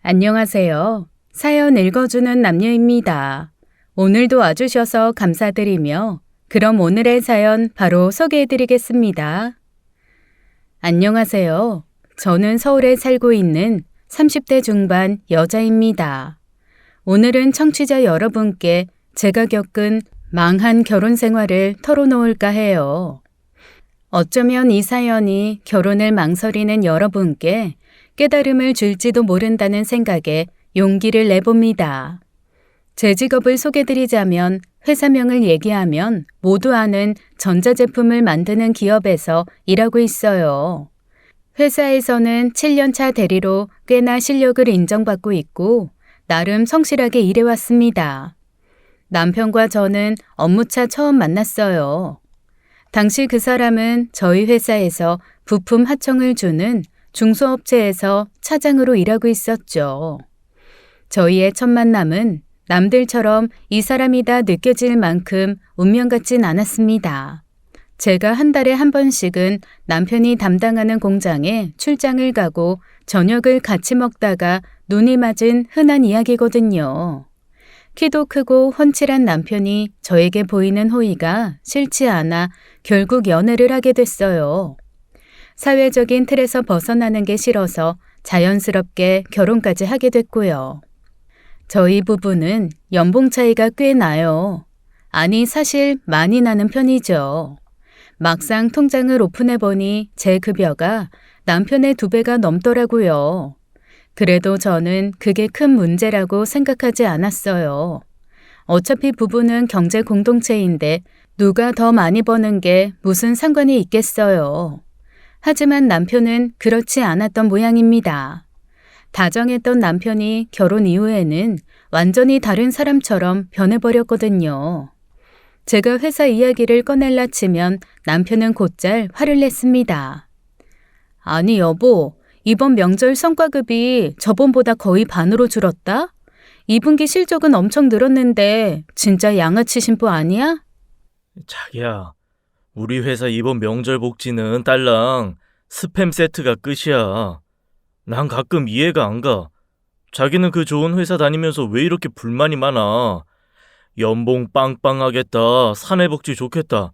안녕하세요. 사연 읽어주는 남녀입니다. 오늘도 와주셔서 감사드리며 그럼 오늘의 사연 바로 소개해드리겠습니다. 안녕하세요. 저는 서울에 살고 있는 30대 중반 여자입니다. 오늘은 청취자 여러분께 제가 겪은 망한 결혼 생활을 털어놓을까 해요. 어쩌면 이 사연이 결혼을 망설이는 여러분께 깨달음을 줄지도 모른다는 생각에 용기를 내봅니다. 제 직업을 소개드리자면 회사명을 얘기하면 모두 아는 전자제품을 만드는 기업에서 일하고 있어요. 회사에서는 7년차 대리로 꽤나 실력을 인정받고 있고 나름 성실하게 일해왔습니다. 남편과 저는 업무차 처음 만났어요. 당시 그 사람은 저희 회사에서 부품 하청을 주는 중소업체에서 차장으로 일하고 있었죠. 저희의 첫 만남은 남들처럼 이 사람이다 느껴질 만큼 운명 같진 않았습니다. 제가 한 달에 한 번씩은 남편이 담당하는 공장에 출장을 가고 저녁을 같이 먹다가 눈이 맞은 흔한 이야기거든요. 키도 크고 훤칠한 남편이 저에게 보이는 호의가 싫지 않아 결국 연애를 하게 됐어요. 사회적인 틀에서 벗어나는 게 싫어서 자연스럽게 결혼까지 하게 됐고요. 저희 부부는 연봉 차이가 꽤 나요. 아니 사실 많이 나는 편이죠. 막상 통장을 오픈해보니 제 급여가 남편의 2배가 넘더라고요. 그래도 저는 그게 큰 문제라고 생각하지 않았어요. 어차피 부부는 경제 공동체인데 누가 더 많이 버는 게 무슨 상관이 있겠어요. 하지만 남편은 그렇지 않았던 모양입니다. 다정했던 남편이 결혼 이후에는 완전히 다른 사람처럼 변해버렸거든요. 제가 회사 이야기를 꺼낼라 치면 남편은 곧잘 화를 냈습니다. 아니 여보, 이번 명절 성과급이 저번보다 거의 반으로 줄었다? 2분기 실적은 엄청 늘었는데 진짜 양아치 신부 아니야? 자기야, 우리 회사 이번 명절 복지는 딸랑 스팸 세트가 끝이야. 난 가끔 이해가 안 가. 자기는 그 좋은 회사 다니면서 왜 이렇게 불만이 많아? 연봉 빵빵하겠다, 사내복지 좋겠다.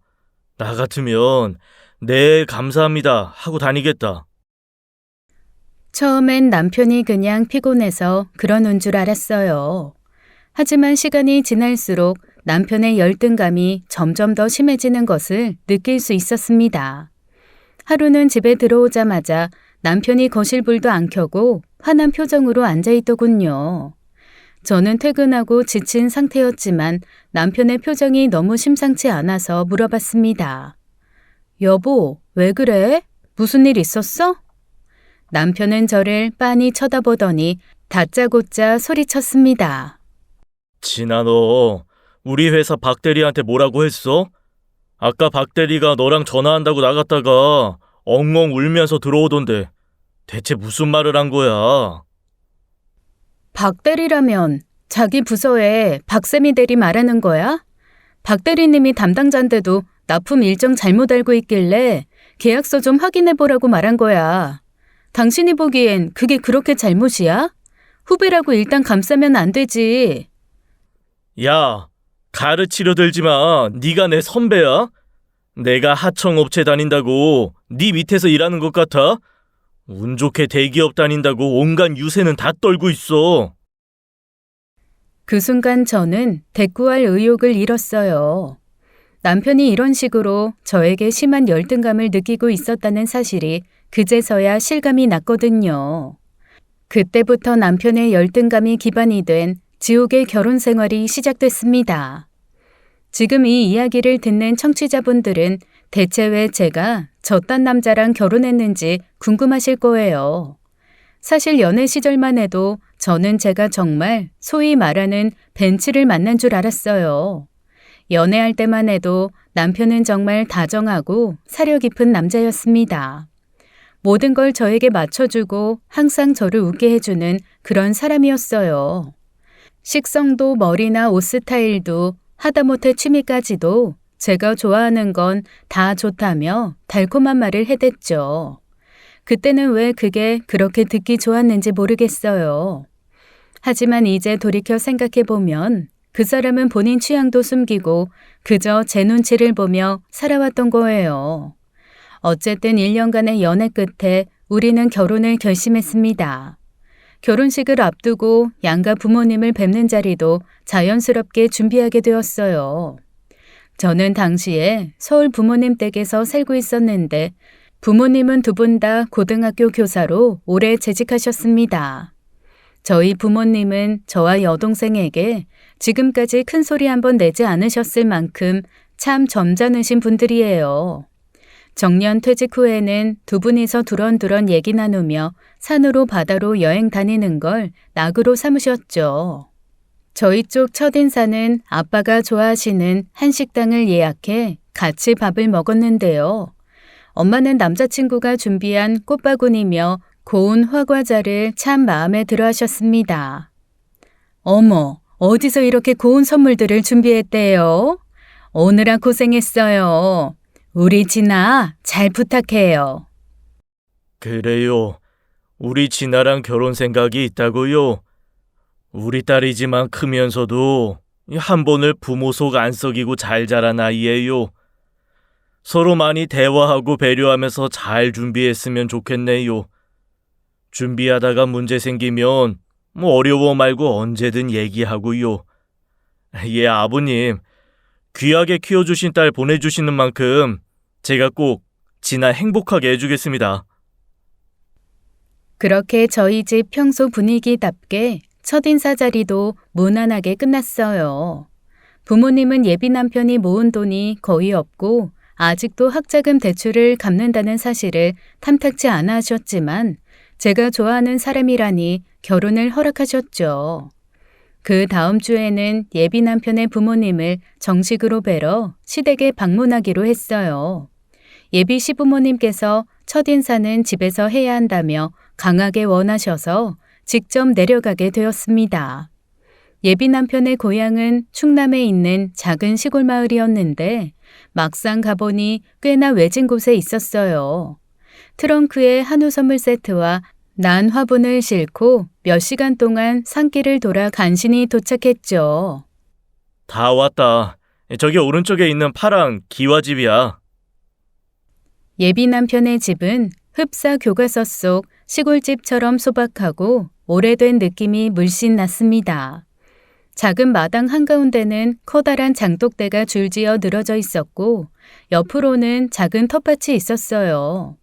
나 같으면 네 감사합니다 하고 다니겠다. 처음엔 남편이 그냥 피곤해서 그러는 줄 알았어요. 하지만 시간이 지날수록 남편의 열등감이 점점 더 심해지는 것을 느낄 수 있었습니다. 하루는 집에 들어오자마자 남편이 거실불도 안 켜고 화난 표정으로 앉아있더군요. 저는 퇴근하고 지친 상태였지만 남편의 표정이 너무 심상치 않아서 물어봤습니다. 여보, 왜 그래? 무슨 일 있었어? 남편은 저를 빤히 쳐다보더니 다짜고짜 소리쳤습니다. 진아 너 우리 회사 박 대리한테 뭐라고 했어? 아까 박 대리가 너랑 전화한다고 나갔다가 엉엉 울면서 들어오던데 대체 무슨 말을 한 거야? 박 대리라면 자기 부서에 박세미 대리 말하는 거야? 박 대리님이 담당자인데도 납품 일정 잘못 알고 있길래 계약서 좀 확인해보라고 말한 거야. 당신이 보기엔 그게 그렇게 잘못이야? 후배라고 일단 감싸면 안 되지. 야, 가르치려 들지 마. 네가 내 선배야? 내가 하청업체 다닌다고 네 밑에서 일하는 것 같아? 운 좋게 대기업 다닌다고 온갖 유세는 다 떨고 있어. 그 순간 저는 대꾸할 의욕을 잃었어요. 남편이 이런 식으로 저에게 심한 열등감을 느끼고 있었다는 사실이 그제서야 실감이 났거든요. 그때부터 남편의 열등감이 기반이 된 지옥의 결혼 생활이 시작됐습니다. 지금 이 이야기를 듣는 청취자분들은 대체 왜 제가 저딴 남자랑 결혼했는지 궁금하실 거예요. 사실 연애 시절만 해도 저는 제가 정말 소위 말하는 벤츠를 만난 줄 알았어요. 연애할 때만 해도 남편은 정말 다정하고 사려 깊은 남자였습니다. 모든 걸 저에게 맞춰주고 항상 저를 웃게 해주는 그런 사람이었어요. 식성도 머리나 옷 스타일도 하다못해 취미까지도 제가 좋아하는 건 다 좋다며 달콤한 말을 해댔죠. 그때는 왜 그게 그렇게 듣기 좋았는지 모르겠어요. 하지만 이제 돌이켜 생각해보면 그 사람은 본인 취향도 숨기고 그저 제 눈치를 보며 살아왔던 거예요. 어쨌든 1년간의 연애 끝에 우리는 결혼을 결심했습니다. 결혼식을 앞두고 양가 부모님을 뵙는 자리도 자연스럽게 준비하게 되었어요. 저는 당시에 서울 부모님 댁에서 살고 있었는데 부모님은 두 분 다 고등학교 교사로 오래 재직하셨습니다. 저희 부모님은 저와 여동생에게 지금까지 큰 소리 한번 내지 않으셨을 만큼 참 점잖으신 분들이에요. 정년 퇴직 후에는 두 분이서 두런두런 얘기 나누며 산으로 바다로 여행 다니는 걸 낙으로 삼으셨죠. 저희 쪽 첫인사는 아빠가 좋아하시는 한식당을 예약해 같이 밥을 먹었는데요. 엄마는 남자친구가 준비한 꽃바구니며 고운 화과자를 참 마음에 들어 하셨습니다. 어머, 어디서 이렇게 고운 선물들을 준비했대요? 오느라 고생했어요. 우리 진아, 잘 부탁해요. 그래요. 우리 진아랑 결혼 생각이 있다고요. 우리 딸이지만 크면서도 한 번을 부모 속 안 썩이고 잘 자란 아이예요. 서로 많이 대화하고 배려하면서 잘 준비했으면 좋겠네요. 준비하다가 문제 생기면 어려워 말고 언제든 얘기하고요. 예, 아버님. 귀하게 키워주신 딸 보내주시는 만큼 제가 꼭 진아 행복하게 해주겠습니다. 그렇게 저희 집 평소 분위기답게 첫인사 자리도 무난하게 끝났어요. 부모님은 예비 남편이 모은 돈이 거의 없고 아직도 학자금 대출을 갚는다는 사실을 탐탁치 않아 하셨지만 제가 좋아하는 사람이라니 결혼을 허락하셨죠. 그 다음 주에는 예비 남편의 부모님을 정식으로 뵈러 시댁에 방문하기로 했어요. 예비 시부모님께서 첫인사는 집에서 해야 한다며 강하게 원하셔서 직접 내려가게 되었습니다. 예비 남편의 고향은 충남에 있는 작은 시골 마을이었는데 막상 가보니 꽤나 외진 곳에 있었어요. 트렁크에 한우 선물 세트와 난 화분을 싣고 몇 시간 동안 산길을 돌아 간신히 도착했죠. 다 왔다. 저기 오른쪽에 있는 파랑 기와집이야. 예비 남편의 집은 흡사 교과서 속 시골집처럼 소박하고 오래된 느낌이 물씬 났습니다. 작은 마당 한가운데는 커다란 장독대가 줄지어 늘어져 있었고 옆으로는 작은 텃밭이 있었어요.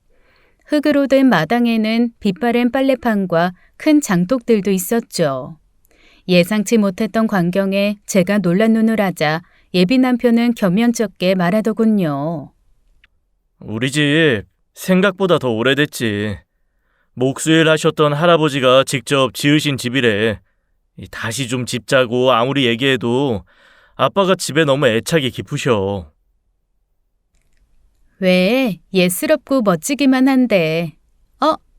흙으로 된 마당에는 빛바랜 빨래판과 큰 장독들도 있었죠. 예상치 못했던 광경에 제가 놀란 눈을 하자 예비 남편은 겸연쩍게 말하더군요. 우리 집 생각보다 더 오래됐지. 목수일 하셨던 할아버지가 직접 지으신 집이래. 다시 좀 짓자고 아무리 얘기해도 아빠가 집에 너무 애착이 깊으셔. 왜 예스럽고 멋지기만 한데.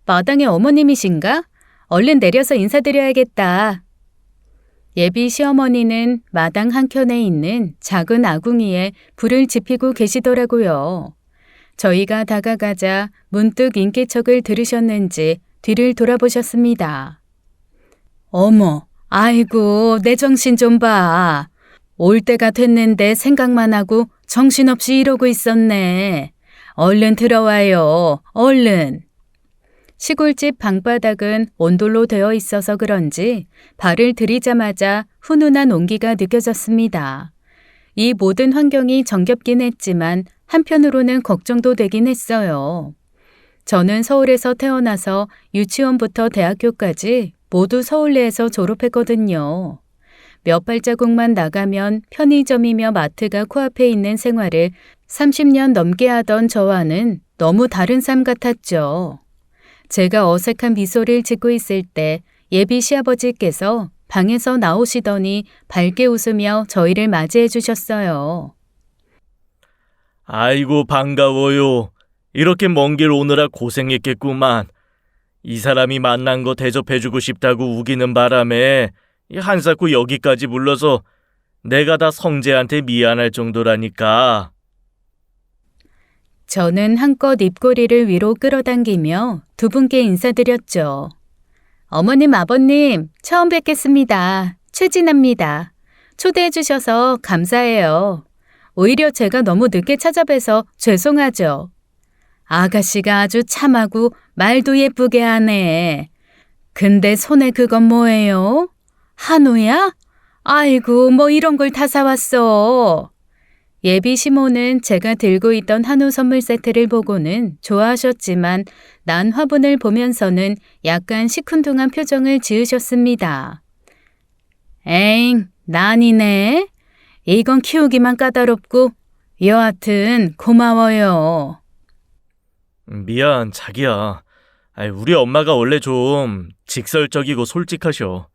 마당의 어머님이신가? 얼른 내려서 인사드려야겠다. 예비 시어머니는 마당 한켠에 있는 작은 아궁이에 불을 지피고 계시더라고요. 저희가 다가가자 문득 인기척을 들으셨는지 뒤를 돌아보셨습니다. 어머, 아이고, 내 정신 좀 봐. 올 때가 됐는데 생각만 하고 정신없이 이러고 있었네. 얼른 들어와요. 얼른. 시골집 방바닥은 온돌로 되어 있어서 그런지 발을 들이자마자 훈훈한 온기가 느껴졌습니다. 이 모든 환경이 정겹긴 했지만 한편으로는 걱정도 되긴 했어요. 저는 서울에서 태어나서 유치원부터 대학교까지 모두 서울내에서 졸업했거든요. 몇 발자국만 나가면 편의점이며 마트가 코앞에 있는 생활을 30년 넘게 하던 저와는 너무 다른 삶 같았죠. 제가 어색한 미소를 짓고 있을 때 예비 시아버지께서 방에서 나오시더니 밝게 웃으며 저희를 맞이해 주셨어요. 아이고 반가워요. 이렇게 먼 길 오느라 고생했겠구만. 이 사람이 만난 거 대접해주고 싶다고 우기는 바람에 한사코 여기까지 불러서 내가 다 성재한테 미안할 정도라니까. 저는 한껏 입꼬리를 위로 끌어당기며 두 분께 인사드렸죠. 어머님, 아버님, 처음 뵙겠습니다. 최진아입니다. 초대해 주셔서 감사해요. 오히려 제가 너무 늦게 찾아뵈서 죄송하죠. 아가씨가 아주 참하고 말도 예쁘게 하네. 근데 손에 그건 뭐예요? 한우야? 아이고, 뭐 이런 걸 다 사왔어. 예비 시모는 제가 들고 있던 한우 선물 세트를 보고는 좋아하셨지만 난 화분을 보면서는 약간 시큰둥한 표정을 지으셨습니다. 에잉, 난이네. 이건 키우기만 까다롭고 여하튼 고마워요. 미안, 자기야. 우리 엄마가 원래 좀 직설적이고 솔직하셔.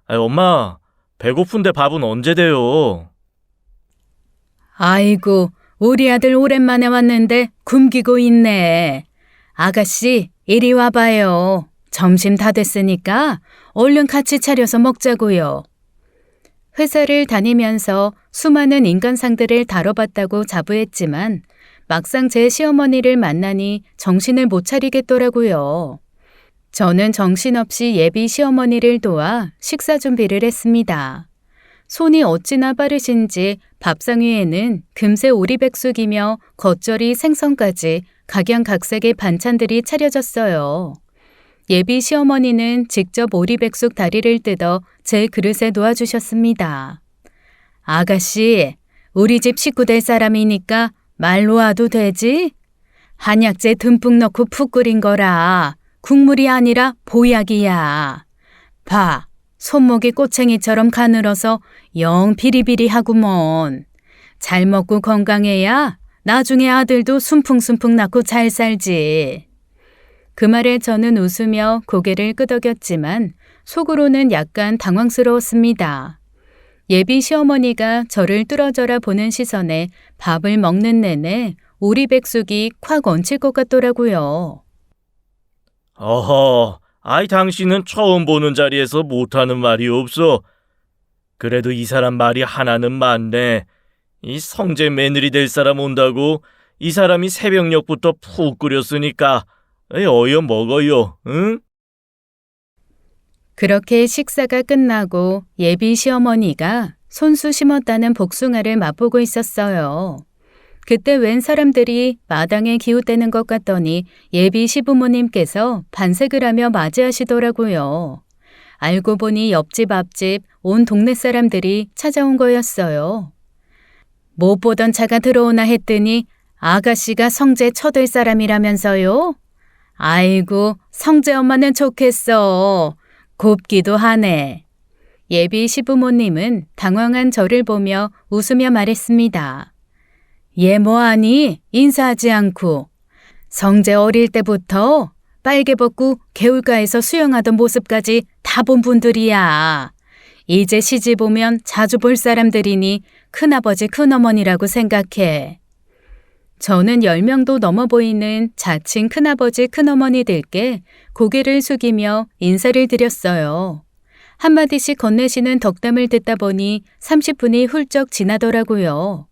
엄마, 배고픈데 밥은 언제 돼요? 아이고, 우리 아들 오랜만에 왔는데 굶기고 있네. 아가씨, 이리 와봐요. 점심 다 됐으니까 얼른 같이 차려서 먹자고요. 회사를 다니면서 수많은 인간상들을 다뤄봤다고 자부했지만 막상 제 시어머니를 만나니 정신을 못 차리겠더라고요. 저는 정신없이 예비 시어머니를 도와 식사 준비를 했습니다. 손이 어찌나 빠르신지 밥상 위에는 금세 오리백숙이며 겉절이 생선까지 각양각색의 반찬들이 차려졌어요. 예비 시어머니는 직접 오리백숙 다리를 뜯어 제 그릇에 놓아주셨습니다. 아가씨, 우리 집 식구 될 사람이니까 말로 와도 되지? 한약재 듬뿍 넣고 푹 끓인 거라 국물이 아니라 보약이야. 봐, 손목이 꼬챙이처럼 가늘어서 영 비리비리하구먼. 잘 먹고 건강해야 나중에 아들도 순풍순풍 낳고 잘 살지. 그 말에 저는 웃으며 고개를 끄덕였지만 속으로는 약간 당황스러웠습니다. 예비 시어머니가 저를 뚫어져라 보는 시선에 밥을 먹는 내내 오리백숙이 콱 얹힐 것 같더라고요. 어허, 당신은 처음 보는 자리에서 못하는 말이 없어. 그래도 이 사람 말이 하나는 많네. 이 성재 며느리 될 사람 온다고 이 사람이 새벽녘부터 푹 끓였으니까 어여 먹어요, 응? 그렇게 식사가 끝나고 예비 시어머니가 손수 심었다는 복숭아를 맛보고 있었어요. 그때 웬 사람들이 마당에 기웃대는 것 같더니 예비 시부모님께서 반색을 하며 맞이하시더라고요. 알고 보니 옆집 앞집 온 동네 사람들이 찾아온 거였어요. 못 보던 차가 들어오나 했더니 아가씨가 성재 처될 사람이라면서요? 아이고, 성재 엄마는 좋겠어. 곱기도 하네. 예비 시부모님은 당황한 저를 보며 웃으며 말했습니다. 얘 뭐하니? 인사하지 않고. 성재 어릴 때부터 빨개 벗고 개울가에서 수영하던 모습까지 다 본 분들이야. 이제 시집 오면 자주 볼 사람들이니 큰아버지 큰어머니라고 생각해. 저는 10명도 넘어 보이는 자칭 큰아버지 큰어머니들께 고개를 숙이며 인사를 드렸어요. 한마디씩 건네시는 덕담을 듣다 보니 30분이 훌쩍 지나더라고요.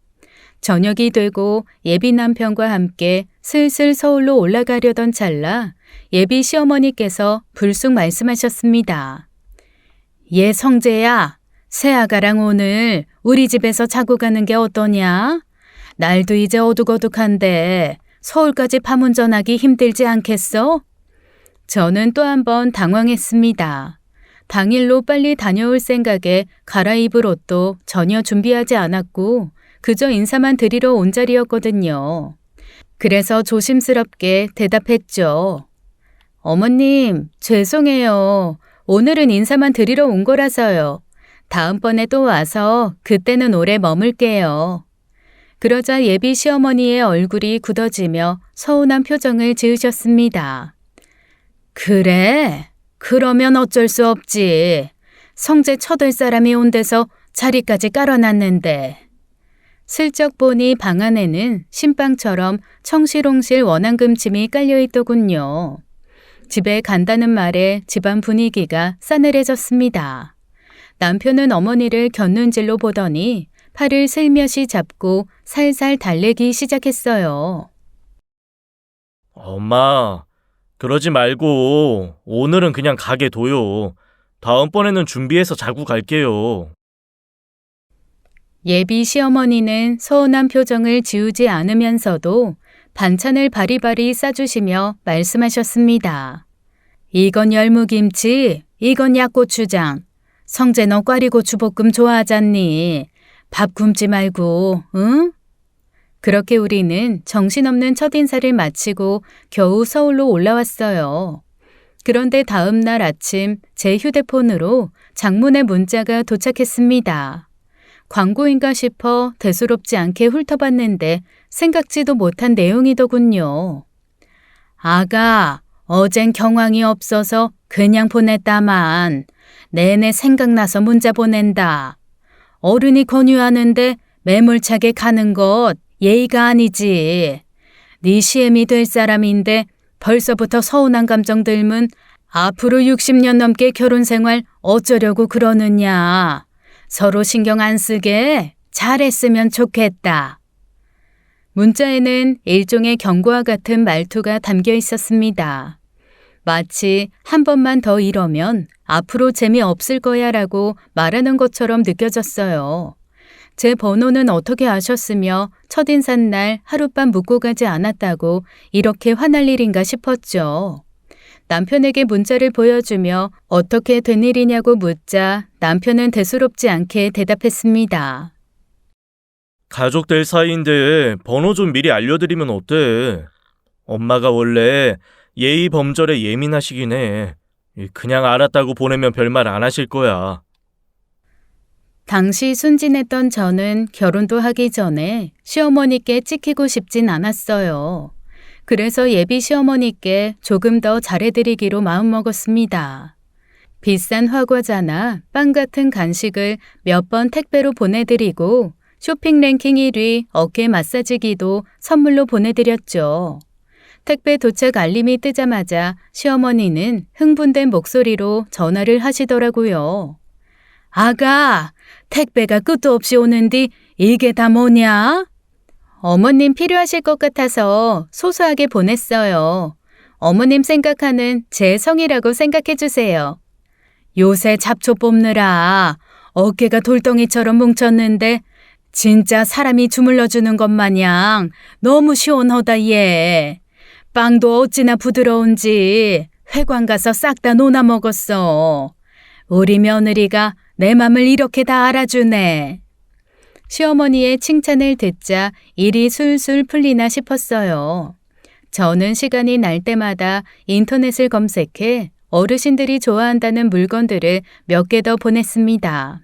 저녁이 되고 예비 남편과 함께 슬슬 서울로 올라가려던 찰나 예비 시어머니께서 불쑥 말씀하셨습니다. 얘 성재야, 새아가랑 오늘 우리 집에서 자고 가는 게 어떠냐? 날도 이제 어둑어둑한데 서울까지 밤운전하기 힘들지 않겠어? 저는 또 한 번 당황했습니다. 당일로 빨리 다녀올 생각에 갈아입을 옷도 전혀 준비하지 않았고 그저 인사만 드리러 온 자리였거든요. 그래서 조심스럽게 대답했죠. 어머님, 죄송해요. 오늘은 인사만 드리러 온 거라서요. 다음번에 또 와서 그때는 오래 머물게요. 그러자 예비 시어머니의 얼굴이 굳어지며 서운한 표정을 지으셨습니다. 그래? 그러면 어쩔 수 없지. 성재 처될 사람이 온 데서 자리까지 깔아놨는데. 슬쩍 보니 방 안에는 신방처럼 청실홍실 원앙금침이 깔려있더군요. 집에 간다는 말에 집안 분위기가 싸늘해졌습니다. 남편은 어머니를 곁눈질로 보더니 팔을 슬며시 잡고 살살 달래기 시작했어요. 엄마, 그러지 말고 오늘은 그냥 가게 둬요. 다음번에는 준비해서 자고 갈게요. 예비 시어머니는 서운한 표정을 지우지 않으면서도 반찬을 바리바리 싸주시며 말씀하셨습니다. 이건 열무김치, 이건 약고추장. 성재 너 꽈리고추 볶음 좋아하잖니. 밥 굶지 말고, 응? 그렇게 우리는 정신없는 첫인사를 마치고 겨우 서울로 올라왔어요. 그런데 다음 날 아침 제 휴대폰으로 장문의 문자가 도착했습니다. 광고인가 싶어 대수롭지 않게 훑어봤는데 생각지도 못한 내용이더군요. 아가, 어젠 경황이 없어서 그냥 보냈다만 내내 생각나서 문자 보낸다. 어른이 권유하는데 매몰차게 가는 것 예의가 아니지. 네 시엠이 될 사람인데 벌써부터 서운한 감정 들면 앞으로 60년 넘게 결혼 생활 어쩌려고 그러느냐. 서로 신경 안 쓰게 잘했으면 좋겠다. 문자에는 일종의 경고와 같은 말투가 담겨 있었습니다. 마치 한 번만 더 이러면 앞으로 재미없을 거야 라고 말하는 것처럼 느껴졌어요. 제 번호는 어떻게 아셨으며 첫인산 날 하룻밤 묵고 가지 않았다고 이렇게 화날 일인가 싶었죠. 남편에게 문자를 보여주며 어떻게 된 일이냐고 묻자 남편은 대수롭지 않게 대답했습니다. 가족들 사이인데 번호 좀 미리 알려드리면 어때? 엄마가 원래 예의 범절에 예민하시긴 해. 그냥 알았다고 보내면 별말 안 하실 거야. 당시 순진했던 저는 결혼도 하기 전에 시어머니께 찍히고 싶진 않았어요. 그래서 예비 시어머니께 조금 더 잘해드리기로 마음먹었습니다. 비싼 화과자나 빵 같은 간식을 몇 번 택배로 보내드리고 쇼핑 랭킹 1위 어깨 마사지기도 선물로 보내드렸죠. 택배 도착 알림이 뜨자마자 시어머니는 흥분된 목소리로 전화를 하시더라고요. 아가, 택배가 끝도 없이 오는디 이게 다 뭐냐? 어머님 필요하실 것 같아서 소소하게 보냈어요. 어머님 생각하는 제 성이라고 생각해 주세요. 요새 잡초 뽑느라 어깨가 돌덩이처럼 뭉쳤는데 진짜 사람이 주물러주는 것 마냥 너무 시원하다 얘. 빵도 어찌나 부드러운지 회관 가서 싹 다 논아 먹었어. 우리 며느리가 내 맘을 이렇게 다 알아주네. 시어머니의 칭찬을 듣자 일이 술술 풀리나 싶었어요. 저는 시간이 날 때마다 인터넷을 검색해 어르신들이 좋아한다는 물건들을 몇 개 더 보냈습니다.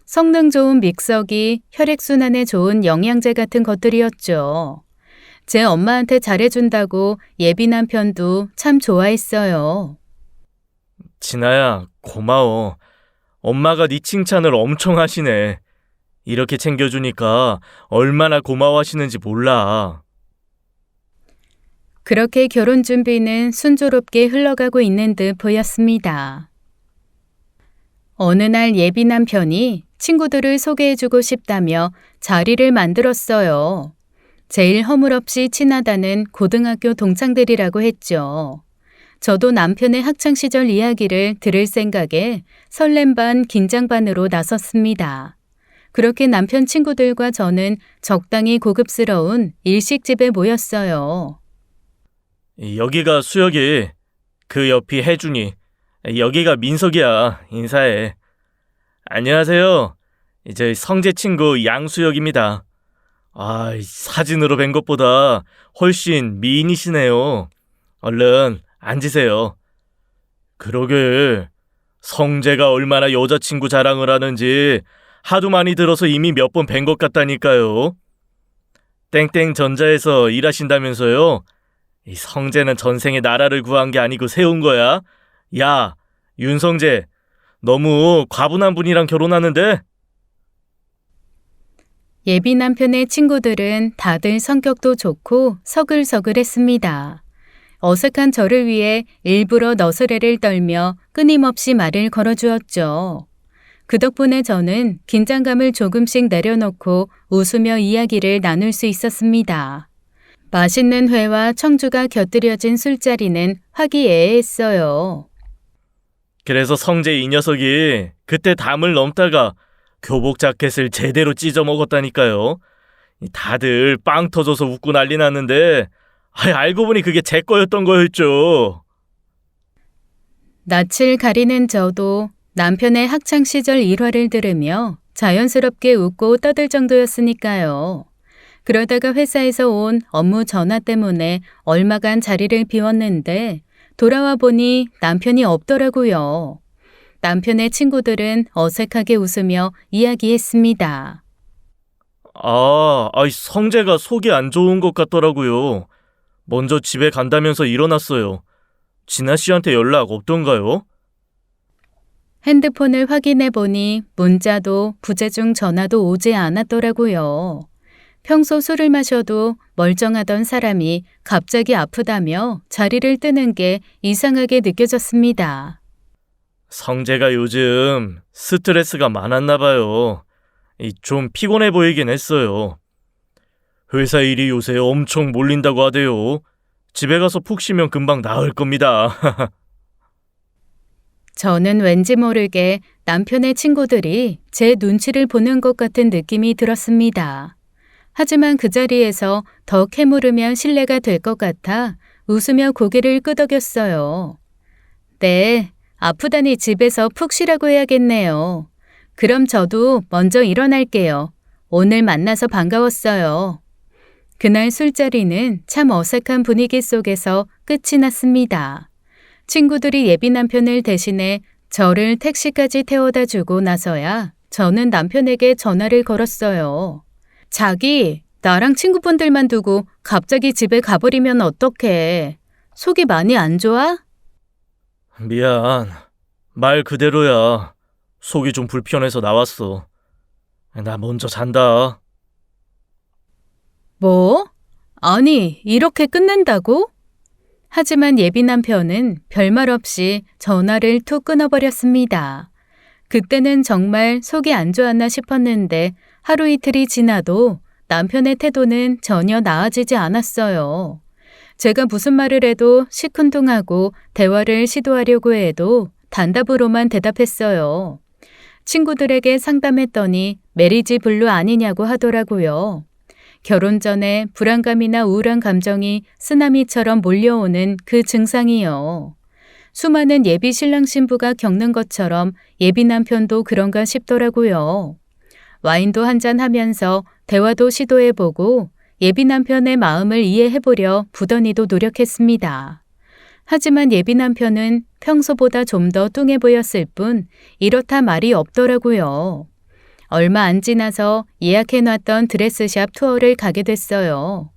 성능 좋은 믹서기, 혈액순환에 좋은 영양제 같은 것들이었죠. 제 엄마한테 잘해준다고 예비 남편도 참 좋아했어요. 진아야, 고마워. 엄마가 네 칭찬을 엄청 하시네. 이렇게 챙겨주니까 얼마나 고마워하시는지 몰라. 그렇게 결혼 준비는 순조롭게 흘러가고 있는 듯 보였습니다. 어느 날 예비 남편이 친구들을 소개해주고 싶다며 자리를 만들었어요. 제일 허물없이 친하다는 고등학교 동창들이라고 했죠. 저도 남편의 학창시절 이야기를 들을 생각에 설렘 반 긴장 반으로 나섰습니다. 그렇게 남편 친구들과 저는 적당히 고급스러운 일식집에 모였어요. 여기가 수혁이, 그 옆이 혜준이, 여기가 민석이야. 인사해. 안녕하세요. 이제 성재 친구 양수혁입니다. 사진으로 뵌 것보다 훨씬 미인이시네요. 얼른 앉으세요. 그러게, 성재가 얼마나 여자친구 자랑을 하는지 하도 많이 들어서 이미 몇 번 뵌 것 같다니까요. 땡땡 전자에서 일하신다면서요? 이 성재는 전생에 나라를 구한 게 아니고 세운 거야. 야, 윤성재, 너무 과분한 분이랑 결혼하는데? 예비 남편의 친구들은 다들 성격도 좋고 서글서글했습니다. 어색한 저를 위해 일부러 너스레를 떨며 끊임없이 말을 걸어주었죠. 그 덕분에 저는 긴장감을 조금씩 내려놓고 웃으며 이야기를 나눌 수 있었습니다. 맛있는 회와 청주가 곁들여진 술자리는 화기애애했어요. 그래서 성재 이 녀석이 그때 담을 넘다가 교복 자켓을 제대로 찢어 먹었다니까요. 다들 빵 터져서 웃고 난리 났는데 알고 보니 그게 제 거였던 거였죠. 낯을 가리는 저도 남편의 학창시절 일화를 들으며 자연스럽게 웃고 떠들 정도였으니까요. 그러다가 회사에서 온 업무 전화 때문에 얼마간 자리를 비웠는데 돌아와 보니 남편이 없더라고요. 남편의 친구들은 어색하게 웃으며 이야기했습니다. 성재가 속이 안 좋은 것 같더라고요. 먼저 집에 간다면서 일어났어요. 진아 씨한테 연락 없던가요? 핸드폰을 확인해 보니 문자도 부재중 전화도 오지 않았더라고요. 평소 술을 마셔도 멀쩡하던 사람이 갑자기 아프다며 자리를 뜨는 게 이상하게 느껴졌습니다. 성재가 요즘 스트레스가 많았나 봐요. 좀 피곤해 보이긴 했어요. 회사 일이 요새 엄청 몰린다고 하대요. 집에 가서 푹 쉬면 금방 나을 겁니다. 저는 왠지 모르게 남편의 친구들이 제 눈치를 보는 것 같은 느낌이 들었습니다. 하지만 그 자리에서 더 캐물으면 실례가 될 것 같아 웃으며 고개를 끄덕였어요. 네, 아프다니 집에서 푹 쉬라고 해야겠네요. 그럼 저도 먼저 일어날게요. 오늘 만나서 반가웠어요. 그날 술자리는 참 어색한 분위기 속에서 끝이 났습니다. 친구들이 예비 남편을 대신해 저를 택시까지 태워다 주고 나서야 저는 남편에게 전화를 걸었어요. 자기, 나랑 친구분들만 두고 갑자기 집에 가버리면 어떡해. 속이 많이 안 좋아? 미안. 말 그대로야. 속이 좀 불편해서 나왔어. 나 먼저 잔다. 뭐? 아니, 이렇게 끝낸다고? 하지만 예비 남편은 별말 없이 전화를 툭 끊어버렸습니다. 그때는 정말 속이 안 좋았나 싶었는데 하루 이틀이 지나도 남편의 태도는 전혀 나아지지 않았어요. 제가 무슨 말을 해도 시큰둥하고 대화를 시도하려고 해도 단답으로만 대답했어요. 친구들에게 상담했더니 메리지 블루 아니냐고 하더라고요. 결혼 전에 불안감이나 우울한 감정이 쓰나미처럼 몰려오는 그 증상이요. 수많은 예비 신랑 신부가 겪는 것처럼 예비 남편도 그런가 싶더라고요. 와인도 한잔 하면서 대화도 시도해보고 예비 남편의 마음을 이해해보려 부단히도 노력했습니다. 하지만 예비 남편은 평소보다 좀 더 뚱해 보였을 뿐 이렇다 말이 없더라고요. 얼마 안 지나서 예약해놨던 드레스샵 투어를 가게 됐어요.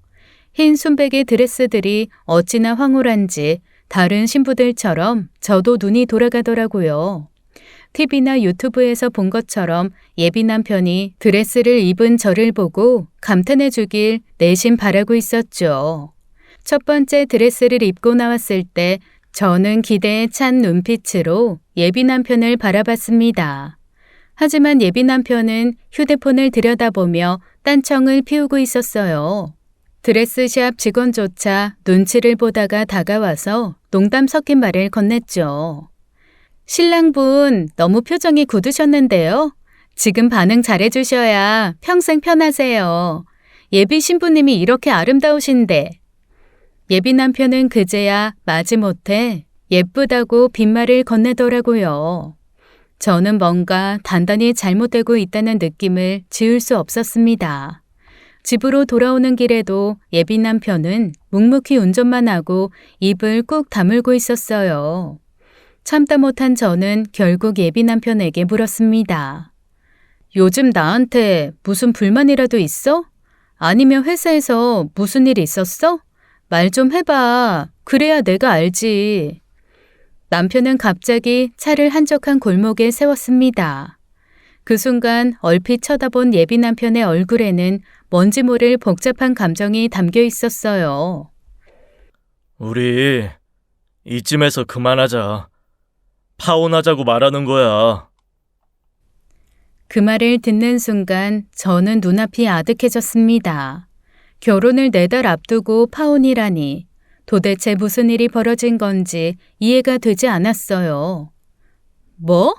흰 순백의 드레스들이 어찌나 황홀한지 다른 신부들처럼 저도 눈이 돌아가더라고요. TV나 유튜브에서 본 것처럼 예비 남편이 드레스를 입은 저를 보고 감탄해 주길 내심 바라고 있었죠. 첫 번째 드레스를 입고 나왔을 때 저는 기대에 찬 눈빛으로 예비 남편을 바라봤습니다. 하지만 예비 남편은 휴대폰을 들여다보며 딴청을 피우고 있었어요. 드레스샵 직원조차 눈치를 보다가 다가와서 농담 섞인 말을 건넸죠. 신랑분 너무 표정이 굳으셨는데요. 지금 반응 잘해주셔야 평생 편하세요. 예비 신부님이 이렇게 아름다우신데. 예비 남편은 그제야 마지못해 예쁘다고 빈말을 건네더라고요. 저는 뭔가 단단히 잘못되고 있다는 느낌을 지울 수 없었습니다. 집으로 돌아오는 길에도 예비 남편은 묵묵히 운전만 하고 입을 꾹 다물고 있었어요. 참다 못한 저는 결국 예비 남편에게 물었습니다. 요즘 나한테 무슨 불만이라도 있어? 아니면 회사에서 무슨 일 있었어? 말 좀 해봐. 그래야 내가 알지. 남편은 갑자기 차를 한적한 골목에 세웠습니다. 그 순간 얼핏 쳐다본 예비 남편의 얼굴에는 뭔지 모를 복잡한 감정이 담겨 있었어요. 우리 이쯤에서 그만하자. 파혼하자고 말하는 거야. 그 말을 듣는 순간 저는 눈앞이 아득해졌습니다. 결혼을 4달 앞두고 파혼이라니 도대체 무슨 일이 벌어진 건지 이해가 되지 않았어요. 뭐?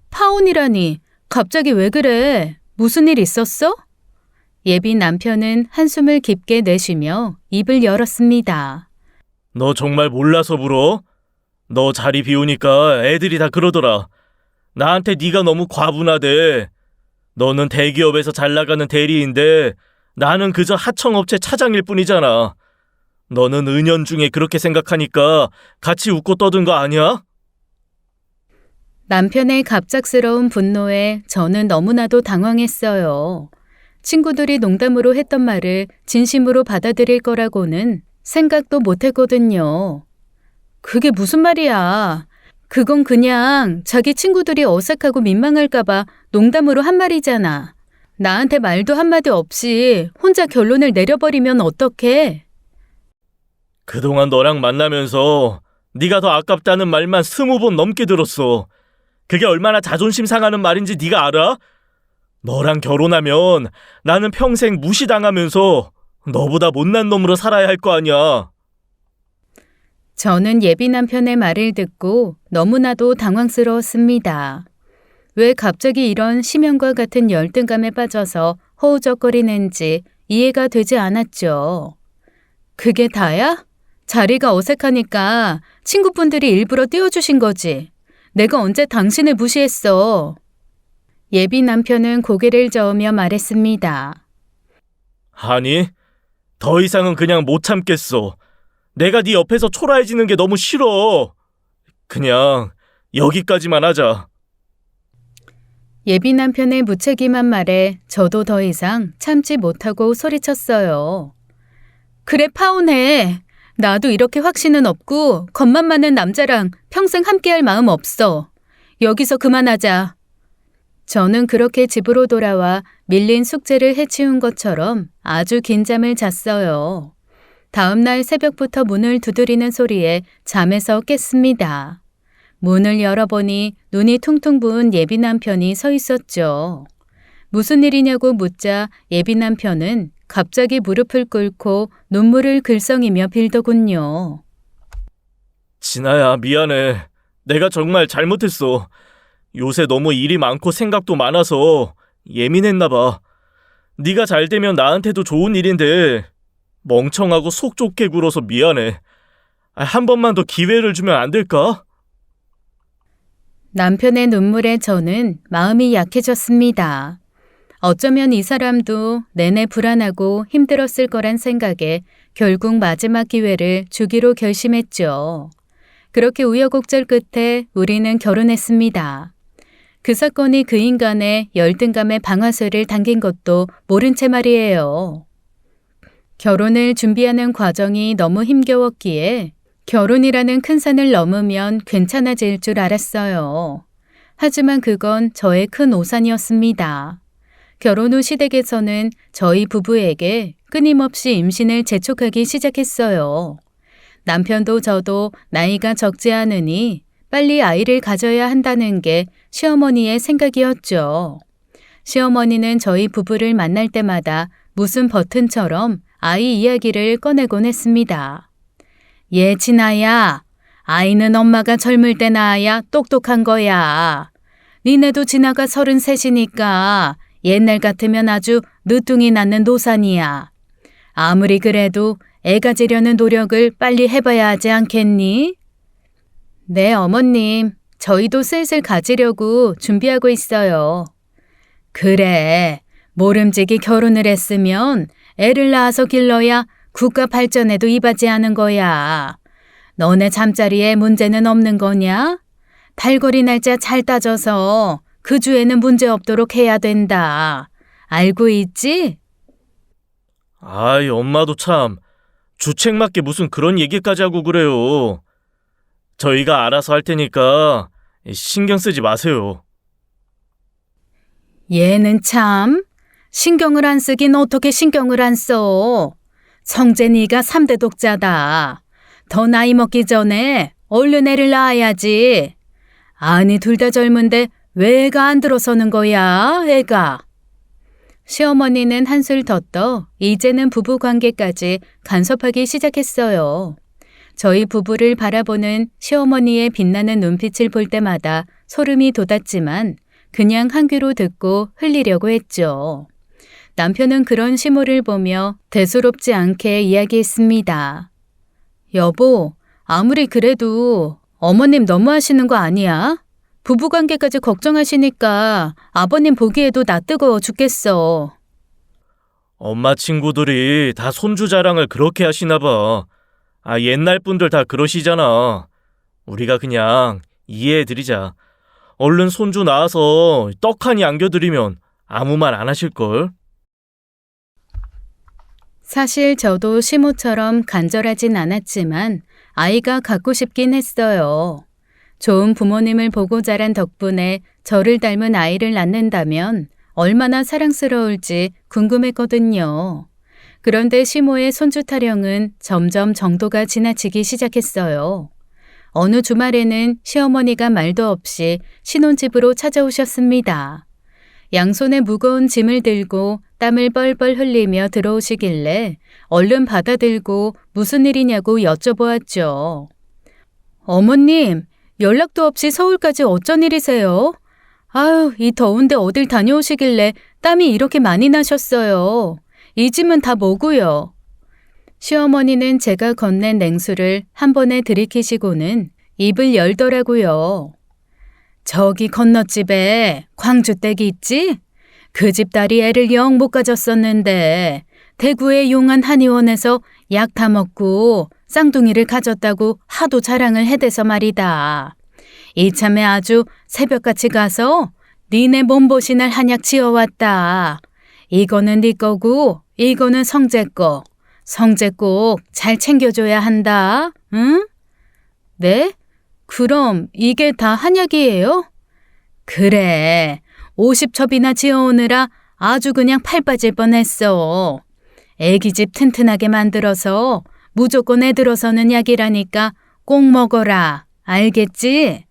파혼이라니 갑자기 왜 그래? 무슨 일 있었어? 예비 남편은 한숨을 깊게 내쉬며 입을 열었습니다. 너 정말 몰라서 물어? 너 자리 비우니까 애들이 다 그러더라. 나한테 네가 너무 과분하대. 너는 대기업에서 잘 나가는 대리인데 나는 그저 하청업체 차장일 뿐이잖아. 너는 은연중에 그렇게 생각하니까 같이 웃고 떠든 거 아니야? 남편의 갑작스러운 분노에 저는 너무나도 당황했어요. 친구들이 농담으로 했던 말을 진심으로 받아들일 거라고는 생각도 못했거든요. 그게 무슨 말이야? 그건 그냥 자기 친구들이 어색하고 민망할까봐 농담으로 한 말이잖아. 나한테 말도 한마디 없이 혼자 결론을 내려버리면 어떡해? 그동안 너랑 만나면서 네가 더 아깝다는 말만 20번 넘게 들었어. 그게 얼마나 자존심 상하는 말인지 네가 알아? 너랑 결혼하면 나는 평생 무시당하면서 너보다 못난 놈으로 살아야 할 거 아니야. 저는 예비 남편의 말을 듣고 너무나도 당황스러웠습니다. 왜 갑자기 이런 심연과 같은 열등감에 빠져서 허우적거리는지 이해가 되지 않았죠. 그게 다야? 자리가 어색하니까 친구분들이 일부러 띄워주신 거지. 내가 언제 당신을 무시했어. 예비 남편은 고개를 저으며 말했습니다. 아니, 더 이상은 그냥 못 참겠어. 내가 네 옆에서 초라해지는 게 너무 싫어. 그냥 여기까지만 하자. 예비 남편의 무책임한 말에 저도 더 이상 참지 못하고 소리쳤어요. 그래, 파혼해. 나도 이렇게 확신은 없고 겉만 많은 남자랑 평생 함께할 마음 없어. 여기서 그만하자. 저는 그렇게 집으로 돌아와 밀린 숙제를 해치운 것처럼 아주 긴 잠을 잤어요. 다음 날 새벽부터 문을 두드리는 소리에 잠에서 깼습니다. 문을 열어보니 눈이 퉁퉁 부은 예비 남편이 서 있었죠. 무슨 일이냐고 묻자 예비 남편은 갑자기 무릎을 꿇고 눈물을 글썽이며 빌더군요. 진아야, 미안해. 내가 정말 잘못했어. 요새 너무 일이 많고 생각도 많아서 예민했나 봐. 네가 잘 되면 나한테도 좋은 일인데 멍청하고 속 좁게 굴어서 미안해. 한 번만 더 기회를 주면 안 될까? 남편의 눈물에 저는 마음이 약해졌습니다. 어쩌면 이 사람도 내내 불안하고 힘들었을 거란 생각에 결국 마지막 기회를 주기로 결심했죠. 그렇게 우여곡절 끝에 우리는 결혼했습니다. 그 사건이 그 인간의 열등감의 방아쇠를 당긴 것도 모른 채 말이에요. 결혼을 준비하는 과정이 너무 힘겨웠기에 결혼이라는 큰 산을 넘으면 괜찮아질 줄 알았어요. 하지만 그건 저의 큰 오산이었습니다. 결혼 후 시댁에서는 저희 부부에게 끊임없이 임신을 재촉하기 시작했어요. 남편도 저도 나이가 적지 않으니 빨리 아이를 가져야 한다는 게 시어머니의 생각이었죠. 시어머니는 저희 부부를 만날 때마다 무슨 버튼처럼 아이 이야기를 꺼내곤 했습니다. 예, 진아야. 아이는 엄마가 젊을 때 낳아야 똑똑한 거야. 니네도 진아가 33이니까 옛날 같으면 아주 늦둥이 낳는 노산이야. 아무리 그래도 애 가지려는 노력을 빨리 해봐야 하지 않겠니? 네, 어머님. 저희도 슬슬 가지려고 준비하고 있어요. 그래. 모름지기 결혼을 했으면 애를 낳아서 길러야 국가 발전에도 이바지 하는 거야. 너네 잠자리에 문제는 없는 거냐? 달거리 날짜 잘 따져서 그 주에는 문제 없도록 해야 된다. 알고 있지? 아이, 엄마도 참 주책 맞게 무슨 그런 얘기까지 하고 그래요. 저희가 알아서 할 테니까 신경 쓰지 마세요. 얘는 참 신경을 안 쓰긴 어떻게 신경을 안 써. 성재니가 3대 독자다. 더 나이 먹기 전에 얼른 애를 낳아야지. 아니 둘 다 젊은데 왜 애가 안 들어서는 거야, 애가. 시어머니는 한술 더 떠 이제는 부부 관계까지 간섭하기 시작했어요. 저희 부부를 바라보는 시어머니의 빛나는 눈빛을 볼 때마다 소름이 돋았지만 그냥 한 귀로 듣고 흘리려고 했죠. 남편은 그런 시모를 보며 대수롭지 않게 이야기했습니다. 여보, 아무리 그래도 어머님 너무하시는 거 아니야? 부부관계까지 걱정하시니까 아버님 보기에도 낯뜨거워 죽겠어. 엄마 친구들이 다 손주 자랑을 그렇게 하시나 봐. 옛날 분들 다 그러시잖아. 우리가 그냥 이해해드리자. 얼른 손주 낳아서 떡하니 안겨드리면 아무 말 안 하실걸? 사실 저도 시모처럼 간절하진 않았지만 아이가 갖고 싶긴 했어요. 좋은 부모님을 보고 자란 덕분에 저를 닮은 아이를 낳는다면 얼마나 사랑스러울지 궁금했거든요. 그런데 시모의 손주 타령은 점점 정도가 지나치기 시작했어요. 어느 주말에는 시어머니가 말도 없이 신혼집으로 찾아오셨습니다. 양손에 무거운 짐을 들고 땀을 뻘뻘 흘리며 들어오시길래 얼른 받아들고 무슨 일이냐고 여쭤보았죠. 어머님, 연락도 없이 서울까지 어쩐 일이세요? 아유, 이 더운데 어딜 다녀오시길래 땀이 이렇게 많이 나셨어요. 이 짐은 다 뭐고요? 시어머니는 제가 건넨 냉수를 한 번에 들이키시고는 입을 열더라고요. 저기 건너집에 광주댁이 있지? 그 집 딸이 애를 영 못 가졌었는데 대구의 용한 한의원에서 약 다 먹고 쌍둥이를 가졌다고 하도 자랑을 해대서 말이다. 이참에 아주 새벽같이 가서 니네 몸보신할 한약 지어왔다. 이거는 네 거고 이거는 성재 거. 성재 꼭 잘 챙겨줘야 한다. 응? 네? 그럼 이게 다 한약이에요? 그래. 50첩이나 지어오느라 아주 그냥 팔 빠질 뻔했어. 애기 집 튼튼하게 만들어서 무조건 애 들어서는 약이라니까 꼭 먹어라. 알겠지?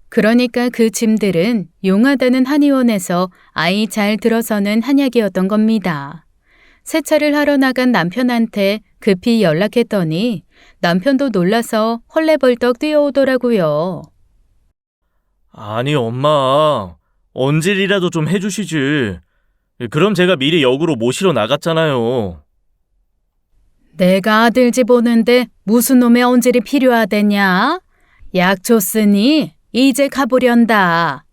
그러니까 그 짐들은 용하다는 한의원에서 아이 잘 들어서는 한약이었던 겁니다. 세차를 하러 나간 남편한테 급히 연락했더니 남편도 놀라서 헐레벌떡 뛰어오더라고요. 아니, 엄마. 언질이라도 좀 해주시지. 그럼 제가 미리 역으로 모시러 나갔잖아요. 내가 아들 집 오는데 무슨 놈의 언질이 필요하대냐? 약 줬으니 이제 가보련다.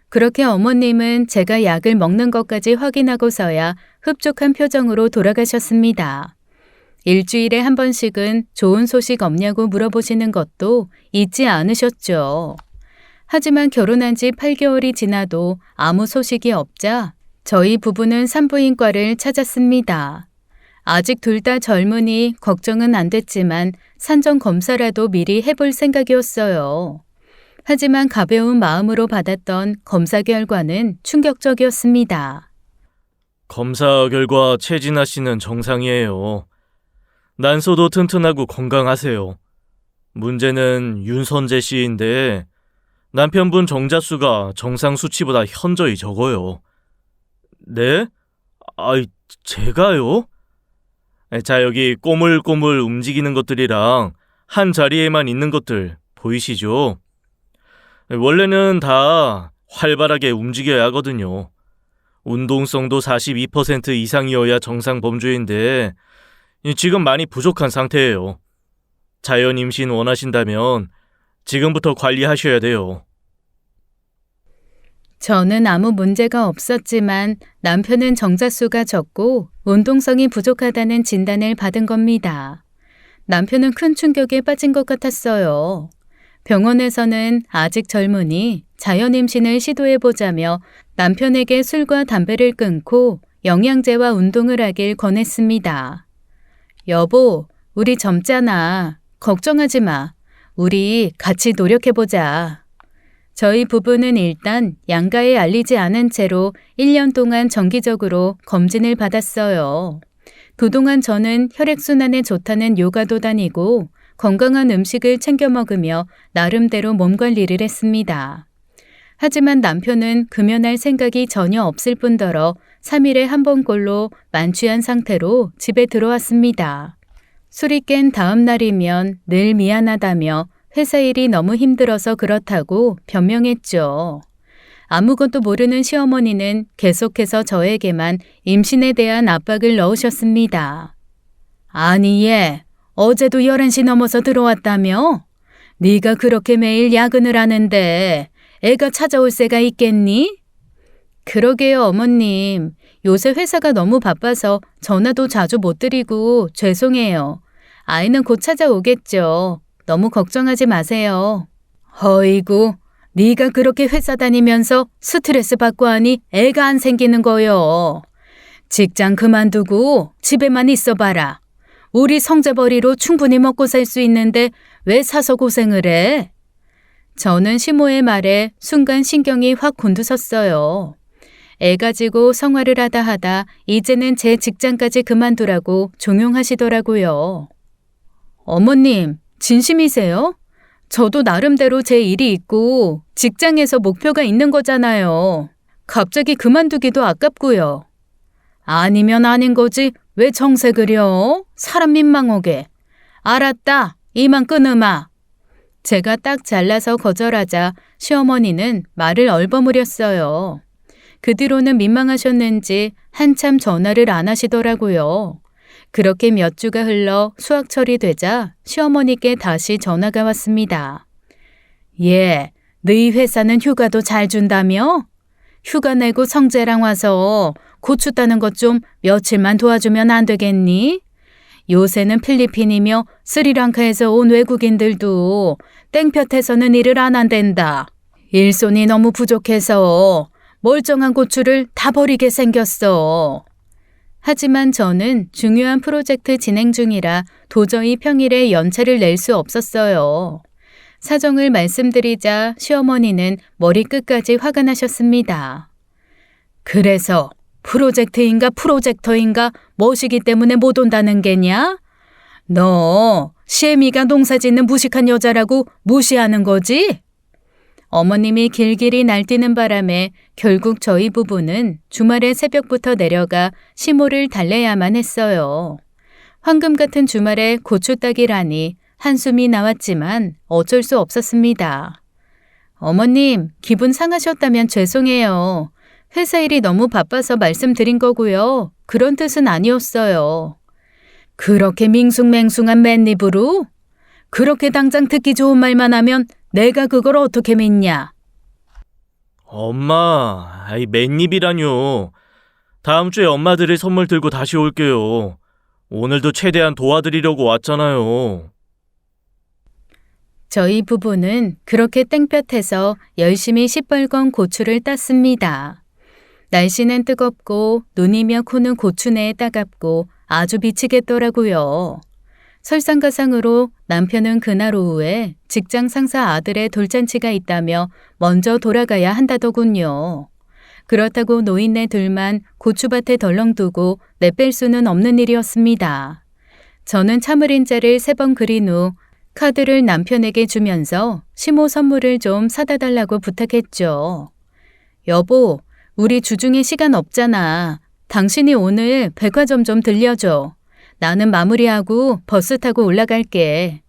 그렇게 어머님은 제가 약을 먹는 것까지 확인하고서야 흡족한 표정으로 돌아가셨습니다. 일주일에 한 번씩은 좋은 소식 없냐고 물어보시는 것도 잊지 않으셨죠. 하지만 결혼한 지 8개월이 지나도 아무 소식이 없자 저희 부부는 산부인과를 찾았습니다. 아직 둘 다 젊으니 걱정은 안 됐지만 산정 검사라도 미리 해볼 생각이었어요. 하지만 가벼운 마음으로 받았던 검사 결과는 충격적이었습니다. 검사 결과 최진아 씨는 정상이에요. 난소도 튼튼하고 건강하세요. 문제는 윤선재 씨인데 남편분 정자수가 정상 수치보다 현저히 적어요. 네? 제가요? 자, 여기 꼬물꼬물 움직이는 것들이랑 한 자리에만 있는 것들 보이시죠? 원래는 다 활발하게 움직여야 하거든요. 운동성도 42% 이상이어야 정상 범주인데 지금 많이 부족한 상태예요. 자연 임신 원하신다면 지금부터 관리하셔야 돼요. 저는 아무 문제가 없었지만 남편은 정자수가 적고 운동성이 부족하다는 진단을 받은 겁니다. 남편은 큰 충격에 빠진 것 같았어요. 병원에서는 아직 젊으니 자연 임신을 시도해보자며 남편에게 술과 담배를 끊고 영양제와 운동을 하길 권했습니다. 여보, 우리 젊잖아. 걱정하지 마. 우리 같이 노력해보자. 저희 부부는 일단 양가에 알리지 않은 채로 1년 동안 정기적으로 검진을 받았어요. 그동안 저는 혈액순환에 좋다는 요가도 다니고 건강한 음식을 챙겨 먹으며 나름대로 몸 관리를 했습니다. 하지만 남편은 금연할 생각이 전혀 없을 뿐더러 3일에 한 번꼴로 만취한 상태로 집에 들어왔습니다. 술이 깬 다음 날이면 늘 미안하다며 회사 일이 너무 힘들어서 그렇다고 변명했죠. 아무것도 모르는 시어머니는 계속해서 저에게만 임신에 대한 압박을 넣으셨습니다. 아니 얘, 어제도 11시 넘어서 들어왔다며? 네가 그렇게 매일 야근을 하는데 애가 찾아올 새가 있겠니? 그러게요, 어머님. 요새 회사가 너무 바빠서 전화도 자주 못 드리고 죄송해요. 아이는 곧 찾아오겠죠. 너무 걱정하지 마세요. 어이구, 네가 그렇게 회사 다니면서 스트레스 받고 하니 애가 안 생기는 거요. 직장 그만두고 집에만 있어봐라. 우리 성재벌이로 충분히 먹고 살 수 있는데 왜 사서 고생을 해? 저는 시모의 말에 순간 신경이 확 곤두섰어요. 애 가지고 생활을 하다 이제는 제 직장까지 그만두라고 종용하시더라고요. 어머님, 진심이세요? 저도 나름대로 제 일이 있고 직장에서 목표가 있는 거잖아요. 갑자기 그만두기도 아깝고요. 아니면 아닌 거지 왜 정색 그려? 사람 민망하게. 알았다. 이만 끊으마. 제가 딱 잘라서 거절하자 시어머니는 말을 얼버무렸어요. 그 뒤로는 민망하셨는지 한참 전화를 안 하시더라고요. 그렇게 몇 주가 흘러 수학철이 되자 시어머니께 다시 전화가 왔습니다. 예, 너희 회사는 휴가도 잘 준다며? 휴가 내고 성재랑 와서 고추 따는 것 좀 며칠만 도와주면 안 되겠니? 요새는 필리핀이며 스리랑카에서 온 외국인들도 땡볕에서는 일을 안 한댄다. 일손이 너무 부족해서 멀쩡한 고추를 다 버리게 생겼어. 하지만 저는 중요한 프로젝트 진행 중이라 도저히 평일에 연차를 낼 수 없었어요. 사정을 말씀드리자 시어머니는 머리끝까지 화가 나셨습니다. 그래서 프로젝트인가 프로젝터인가 뭐시기 때문에 못 온다는 게냐? 너 시애미가 농사짓는 무식한 여자라고 무시하는 거지? 어머님이 길길이 날뛰는 바람에 결국 저희 부부는 주말에 새벽부터 내려가 시모를 달래야만 했어요. 황금 같은 주말에 고추 따기라니 한숨이 나왔지만 어쩔 수 없었습니다. 어머님, 기분 상하셨다면 죄송해요. 회사 일이 너무 바빠서 말씀드린 거고요. 그런 뜻은 아니었어요. 그렇게 밍숭맹숭한 맨입으로? 그렇게 당장 듣기 좋은 말만 하면 내가 그걸 어떻게 믿냐? 엄마, 아이 맨입이라뇨. 다음 주에 엄마 드릴 선물 들고 다시 올게요. 오늘도 최대한 도와드리려고 왔잖아요. 저희 부부는 그렇게 땡볕에서 열심히 시뻘건 고추를 땄습니다. 날씨는 뜨겁고 눈이며 코는 고추내에 따갑고 아주 미치겠더라고요. 설상가상으로 남편은 그날 오후에 직장 상사 아들의 돌잔치가 있다며 먼저 돌아가야 한다더군요. 그렇다고 노인네 둘만 고추밭에 덜렁두고 내뺄 수는 없는 일이었습니다. 저는 참을인자를 3번 그린 후 카드를 남편에게 주면서 시모 선물을 좀 사다 달라고 부탁했죠. 여보, 우리 주중에 시간 없잖아. 당신이 오늘 백화점 좀 들려줘. 나는 마무리하고 버스 타고 올라갈게.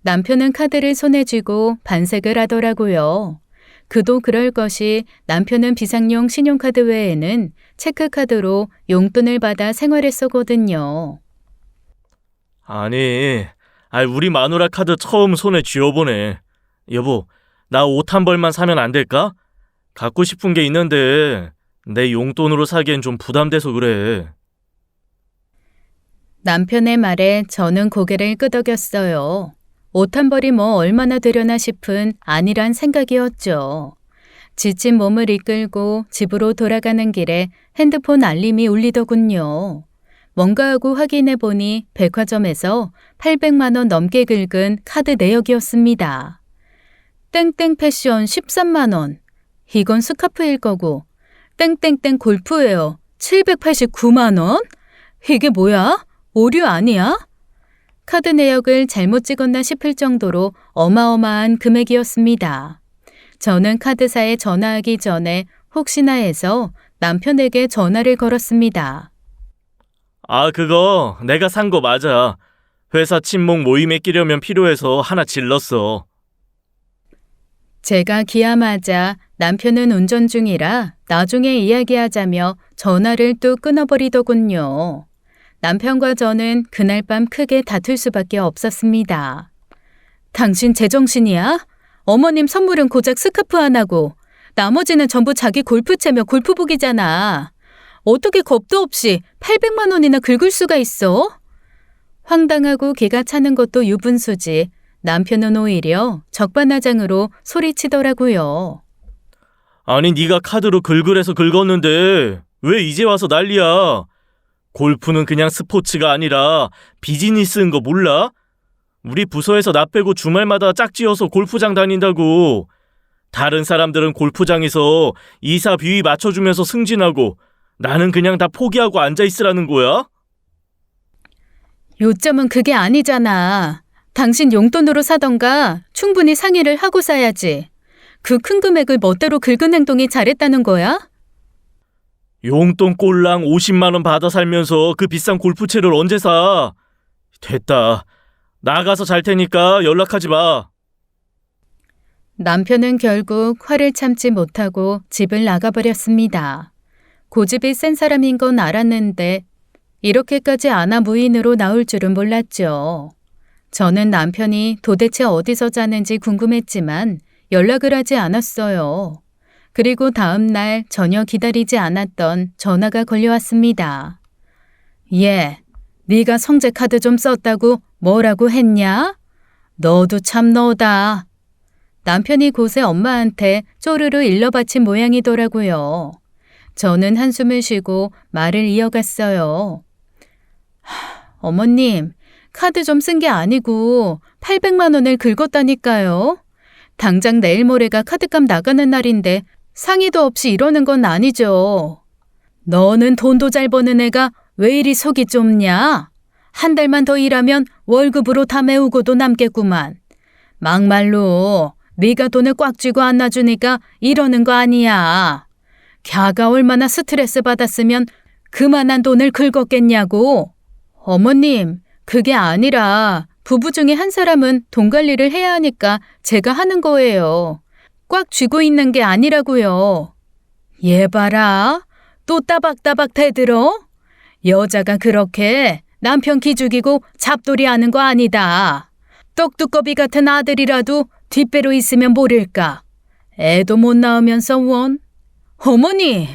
남편은 카드를 손에 쥐고 반색을 하더라고요. 그도 그럴 것이 남편은 비상용 신용카드 외에는 체크카드로 용돈을 받아 생활했었거든요. 아니, 우리 마누라 카드 처음 손에 쥐어보네. 여보, 나 옷 한 벌만 사면 안 될까? 갖고 싶은 게 있는데 내 용돈으로 사기엔 좀 부담돼서 그래. 남편의 말에 저는 고개를 끄덕였어요. 옷 한 벌이 뭐 얼마나 되려나 싶은 안일한 생각이었죠. 지친 몸을 이끌고 집으로 돌아가는 길에 핸드폰 알림이 울리더군요. 뭔가 하고 확인해 보니 백화점에서 800만 원 넘게 긁은 카드 내역이었습니다. 땡땡 패션 13만 원. 이건 스카프일 거고. 땡땡땡 골프웨어 789만 원? 이게 뭐야? 오류 아니야? 카드 내역을 잘못 찍었나 싶을 정도로 어마어마한 금액이었습니다. 저는 카드사에 전화하기 전에 혹시나 해서 남편에게 전화를 걸었습니다. 아, 그거 내가 산 거 맞아. 회사 친목 모임에 끼려면 필요해서 하나 질렀어. 제가 기하마자 남편은 운전 중이라 나중에 이야기하자며 전화를 뚝 끊어버리더군요. 남편과 저는 그날 밤 크게 다툴 수밖에 없었습니다. 당신 제정신이야? 어머님 선물은 고작 스카프 하나고 나머지는 전부 자기 골프채며 골프복이잖아. 어떻게 겁도 없이 800만 원이나 긁을 수가 있어? 황당하고 기가 차는 것도 유분수지 남편은 오히려 적반하장으로 소리치더라고요. 아니, 네가 카드로 긁으래서 긁었는데 왜 이제 와서 난리야? 골프는 그냥 스포츠가 아니라 비즈니스인 거 몰라? 우리 부서에서 나 빼고 주말마다 짝지어서 골프장 다닌다고. 다른 사람들은 골프장에서 이사 비위 맞춰주면서 승진하고 나는 그냥 다 포기하고 앉아있으라는 거야? 요점은 그게 아니잖아. 당신 용돈으로 사던가 충분히 상의를 하고 사야지. 그 큰 금액을 멋대로 긁은 행동이 잘했다는 거야? 용돈 꼴랑 50만 원 받아 살면서 그 비싼 골프채를 언제 사? 됐다. 나가서 잘 테니까 연락하지 마. 남편은 결국 화를 참지 못하고 집을 나가버렸습니다. 고집이 센 사람인 건 알았는데 이렇게까지 아나무인으로 나올 줄은 몰랐죠. 저는 남편이 도대체 어디서 자는지 궁금했지만 연락을 하지 않았어요. 그리고 다음 날 전혀 기다리지 않았던 전화가 걸려왔습니다. 얘, 네가 성재 카드 좀 썼다고 뭐라고 했냐? 너도 참 너다. 남편이 곳에 엄마한테 쪼르르 일러바친 모양이더라고요. 저는 한숨을 쉬고 말을 이어갔어요. 어머님, 카드 좀 쓴 게 아니고 800만 원을 긁었다니까요. 당장 내일 모레가 카드값 나가는 날인데 상의도 없이 이러는 건 아니죠. 너는 돈도 잘 버는 애가 왜 이리 속이 좁냐? 한 달만 더 일하면 월급으로 다 메우고도 남겠구만. 막말로 네가 돈을 꽉 쥐고 안 놔주니까 이러는 거 아니야. 걔가 얼마나 스트레스 받았으면 그만한 돈을 긁었겠냐고. 어머님, 그게 아니라 부부 중에 한 사람은 돈 관리를 해야 하니까 제가 하는 거예요. 꽉 쥐고 있는 게 아니라고요. 얘 봐라. 또 따박따박 대들어? 여자가 그렇게 남편 기죽이고 잡돌이 하는 거 아니다. 떡두꺼비 같은 아들이라도 뒷배로 있으면 모를까. 애도 못 낳으면서 원. 어머니,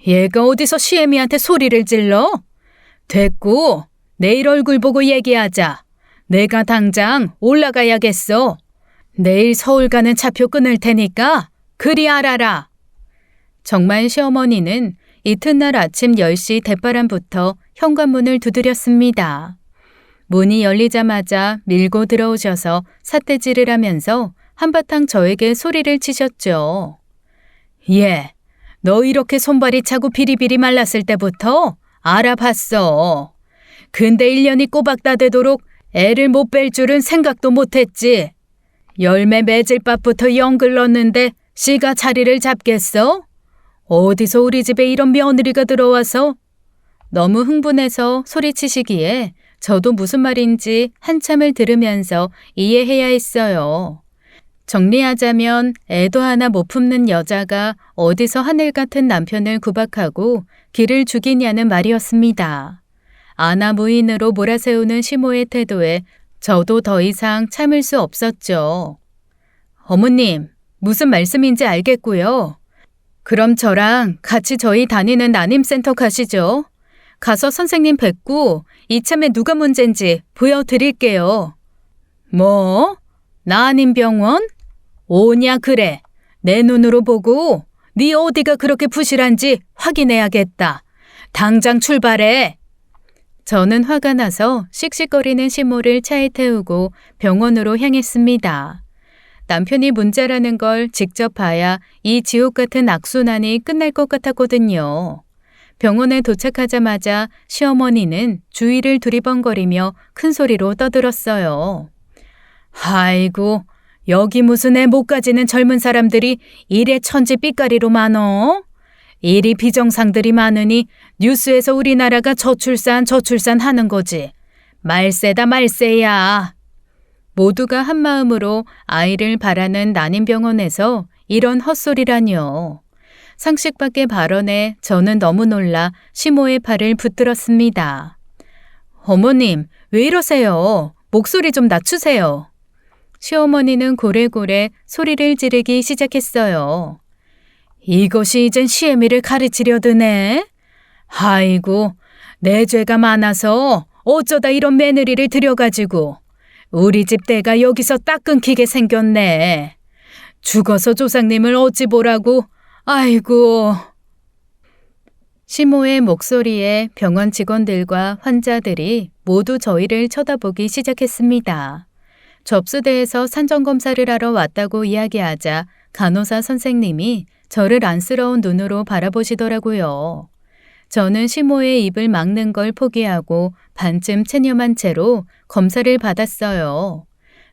얘가 어디서 시애미한테 소리를 질러? 됐고, 내일 얼굴 보고 얘기하자. 내가 당장 올라가야겠어. 내일 서울 가는 차표 끊을 테니까 그리 알아라. 정말 시어머니는 이튿날 아침 10시 대바람부터 현관문을 두드렸습니다. 문이 열리자마자 밀고 들어오셔서 삿대질을 하면서 한바탕 저에게 소리를 치셨죠. 예, 너 이렇게 손발이 차고 비리비리 말랐을 때부터 알아봤어. 근데 1년이 꼬박 다 되도록 애를 못 뺄 줄은 생각도 못했지. 열매 맺을 밥부터 영 글렀는데 씨가 자리를 잡겠어? 어디서 우리 집에 이런 며느리가 들어와서? 너무 흥분해서 소리치시기에 저도 무슨 말인지 한참을 들으면서 이해해야 했어요. 정리하자면 애도 하나 못 품는 여자가 어디서 하늘 같은 남편을 구박하고 기를 죽이냐는 말이었습니다. 아나무인으로 몰아세우는 시모의 태도에 저도 더 이상 참을 수 없었죠. 어머님, 무슨 말씀인지 알겠고요. 그럼 저랑 같이 저희 다니는 난임센터 가시죠. 가서 선생님 뵙고 이참에 누가 문제인지 보여드릴게요. 뭐? 난임병원? 오냐 그래. 내 눈으로 보고 네 어디가 그렇게 부실한지 확인해야겠다. 당장 출발해. 저는 화가 나서 씩씩거리는 시모를 차에 태우고 병원으로 향했습니다. 남편이 문자라는 걸 직접 봐야 이 지옥 같은 악순환이 끝날 것 같았거든요. 병원에 도착하자마자 시어머니는 주위를 두리번거리며 큰 소리로 떠들었어요. 아이고, 여기 무슨 애 못 가지는 젊은 사람들이 이래 천지 삐까리로 많어? 이리 비정상들이 많으니 뉴스에서 우리나라가 저출산 하는 거지. 말세다 말세야. 모두가 한마음으로 아이를 바라는 난임병원에서 이런 헛소리라뇨. 상식 밖의 발언에 저는 너무 놀라 시모의 팔을 붙들었습니다. 어머님, 왜 이러세요? 목소리 좀 낮추세요. 시어머니는 고래고래 소리를 지르기 시작했어요. 이것이 이젠 시애미를 가르치려 드네. 아이고, 내 죄가 많아서 어쩌다 이런 며느리를 들여가지고 우리 집 대가 여기서 딱 끊기게 생겼네. 죽어서 조상님을 어찌 보라고. 아이고. 시모의 목소리에 병원 직원들과 환자들이 모두 저희를 쳐다보기 시작했습니다. 접수대에서 산정검사를 하러 왔다고 이야기하자 간호사 선생님이 저를 안쓰러운 눈으로 바라보시더라고요. 저는 시모의 입을 막는 걸 포기하고 반쯤 체념한 채로 검사를 받았어요.